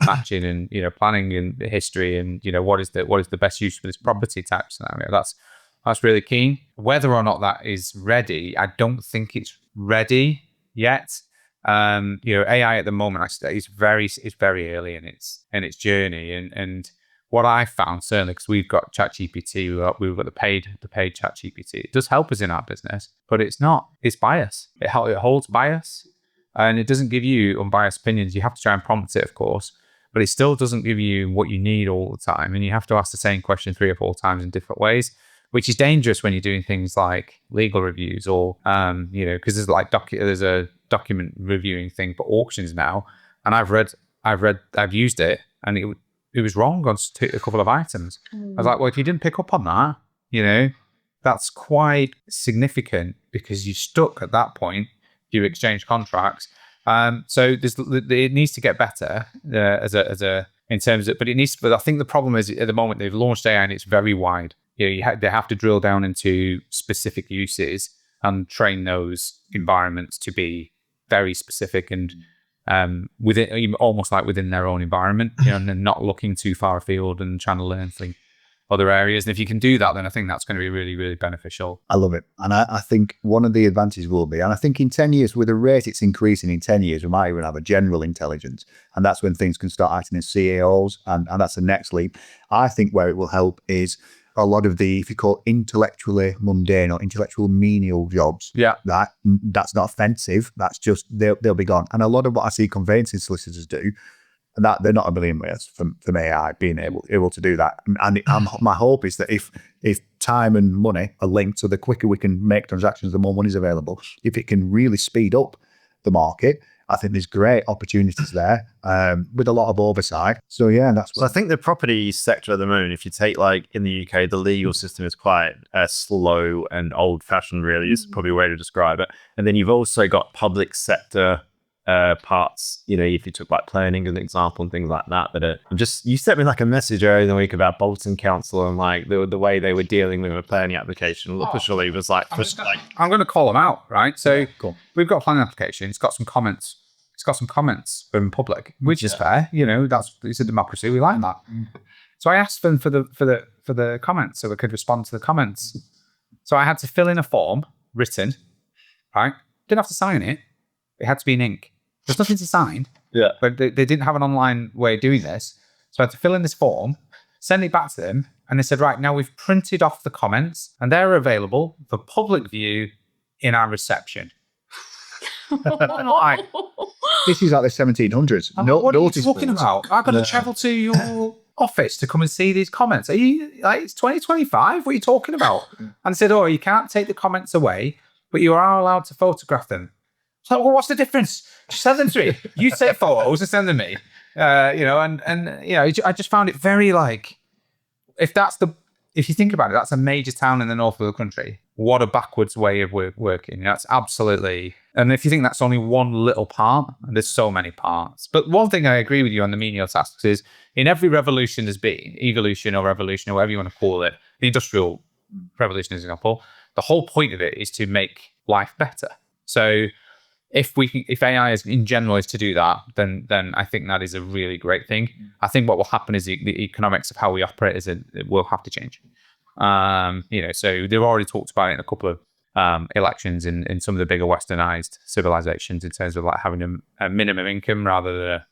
matching and planning and history and what is the best use for this property type scenario. That's really keen. Whether or not that is ready, I don't think it's ready yet. AI at the moment is very early in its journey, and what I found, certainly because we've got ChatGPT, we've got the paid ChatGPT, it does help us in our business, but it's bias. It holds bias. And it doesn't give you unbiased opinions. You have to try and prompt it, of course, but it still doesn't give you what you need all the time. And you have to ask the same question 3 or 4 times in different ways, which is dangerous when you're doing things like legal reviews or, because there's a document reviewing thing for auctions now. And I've used it, and it was wrong on a couple of items. I was like, well, if you didn't pick up on that, that's quite significant, because you're stuck at that point. You exchange contracts, so it needs to get better in terms of, but it needs. But I think the problem is at the moment they've launched AI and it's very wide. They have to drill down into specific uses and train those environments to be very specific and within, almost like within their own environment, and not looking too far afield and trying to learn from other areas. And if you can do that, then I think that's going to be really, really beneficial. I love it. And I think one of the advantages will be, and I think in 10 years, with the rate it's increasing, in 10 years, we might even have a general intelligence. And that's when things can start acting as CAOs. And that's the next leap. I think where it will help is a lot of the, if you call intellectually mundane or intellectual menial jobs. Yeah. That's not offensive. That's just, they'll be gone. And a lot of what I see conveyancing solicitors do, that they're not a million ways from AI being able to do that. And my hope is that if time and money are linked, so the quicker we can make transactions, the more money is available. If it can really speed up the market, I think there's great opportunities there with a lot of oversight. So yeah, So I think the property sector at the moment, if you take in the UK, the legal system is quite slow and old fashioned, really, is probably a way to describe it. And then you've also got public sector parts, if you took planning as an example and things like that. But you sent me a message earlier in the week about Bolton Council and the way they were dealing with a planning application. Literally was I'm going to call them out, right? So cool. We've got a planning application. It's got some comments. From public, which is fair. It's a democracy. We like that. So I asked them for the comments, so we could respond to the comments. So I had to fill in a form, written, right? Didn't have to sign it. It had to be in ink. There's nothing to sign. Yeah. But they didn't have an online way of doing this. So I had to fill in this form, send it back to them, and they said, right, now we've printed off the comments and they're available for public view in our reception. This is like the 1700s. What are you talking about? I've got to travel to your office to come and see these comments. Are you it's 2025? What are you talking about? And they said, you can't take the comments away, but you are allowed to photograph them. So, well, what's the difference? Just send them to me. You take photos and send them to me. I just found it very if that's the if you think about it, that's a major town in the north of the country. What a backwards way of working. That's absolutely. And if you think that's only one little part, and there's so many parts. But one thing I agree with you on the menial tasks is in every revolution there's been, evolution or revolution or whatever you want to call it, the industrial revolution as an example, the whole point of it is to make life better. So if AI is in general is to do that, then I think that is a really great thing. I think what will happen is the economics of how we operate it will have to change. So they've already talked about it in a couple of elections in some of the bigger westernized civilizations in terms of like having a minimum income rather than a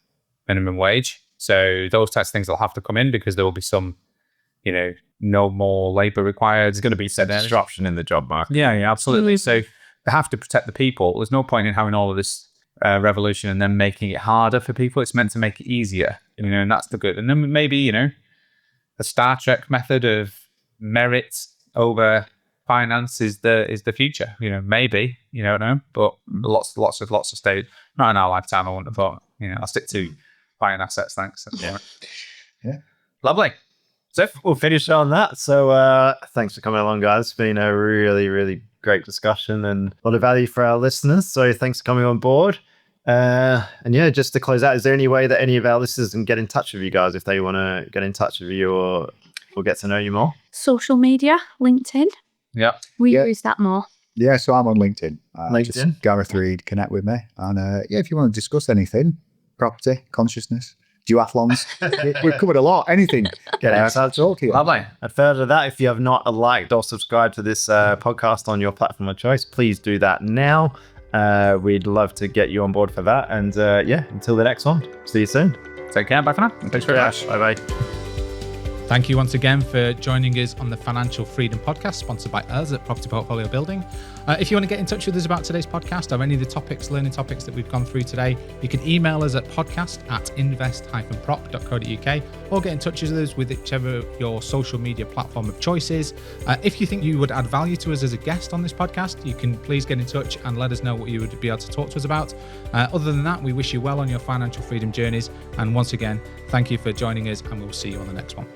minimum wage. So those types of things will have to come in because there will be some, no more labor required. There's going to be some disruption in the job market. Yeah, absolutely. So they have to protect the people. There's no point in having all of this revolution and then making it harder for people. It's meant to make it easier, and that's the good. And then maybe, a Star Trek method of merit over finance is the future. Maybe, I don't know, but lots of stage. Not in our lifetime, I wouldn't have thought. I'll stick to buying assets, thanks. Yeah. Lovely. So we'll finish on that. So thanks for coming along, guys. It's been a really, really great discussion and a lot of value for our listeners. So thanks for coming on board. And yeah, just to close out, is there any way that any of our listeners can get in touch with you guys if they want to get in touch with you or get to know you more? Social media, LinkedIn. Yeah. We use that more. Yeah, so I'm on LinkedIn. LinkedIn. Just Gareth Reed, connect with me. And if you want to discuss anything, property, consciousness, duathlons, we've covered a lot. Anything. Get out and talk to you. Lovely. And further to that, if you have not liked or subscribed to this podcast on your platform of choice, please do that now. We'd love to get you on board for that. And until the next one, see you soon. Take care. Bye for now. Thanks very much. Bye-bye. Thank you once again for joining us on the Financial Freedom Podcast, sponsored by us at Property Portfolio Building. If you want to get in touch with us about today's podcast or any of the learning topics that we've gone through today, you can email us at podcast@invest-prop.co.uk or get in touch with us with whichever your social media platform of choice is. If you think you would add value to us as a guest on this podcast, you can please get in touch and let us know what you would be able to talk to us about. Other than that, we wish you well on your financial freedom journeys. And once again, thank you for joining us and we'll see you on the next one.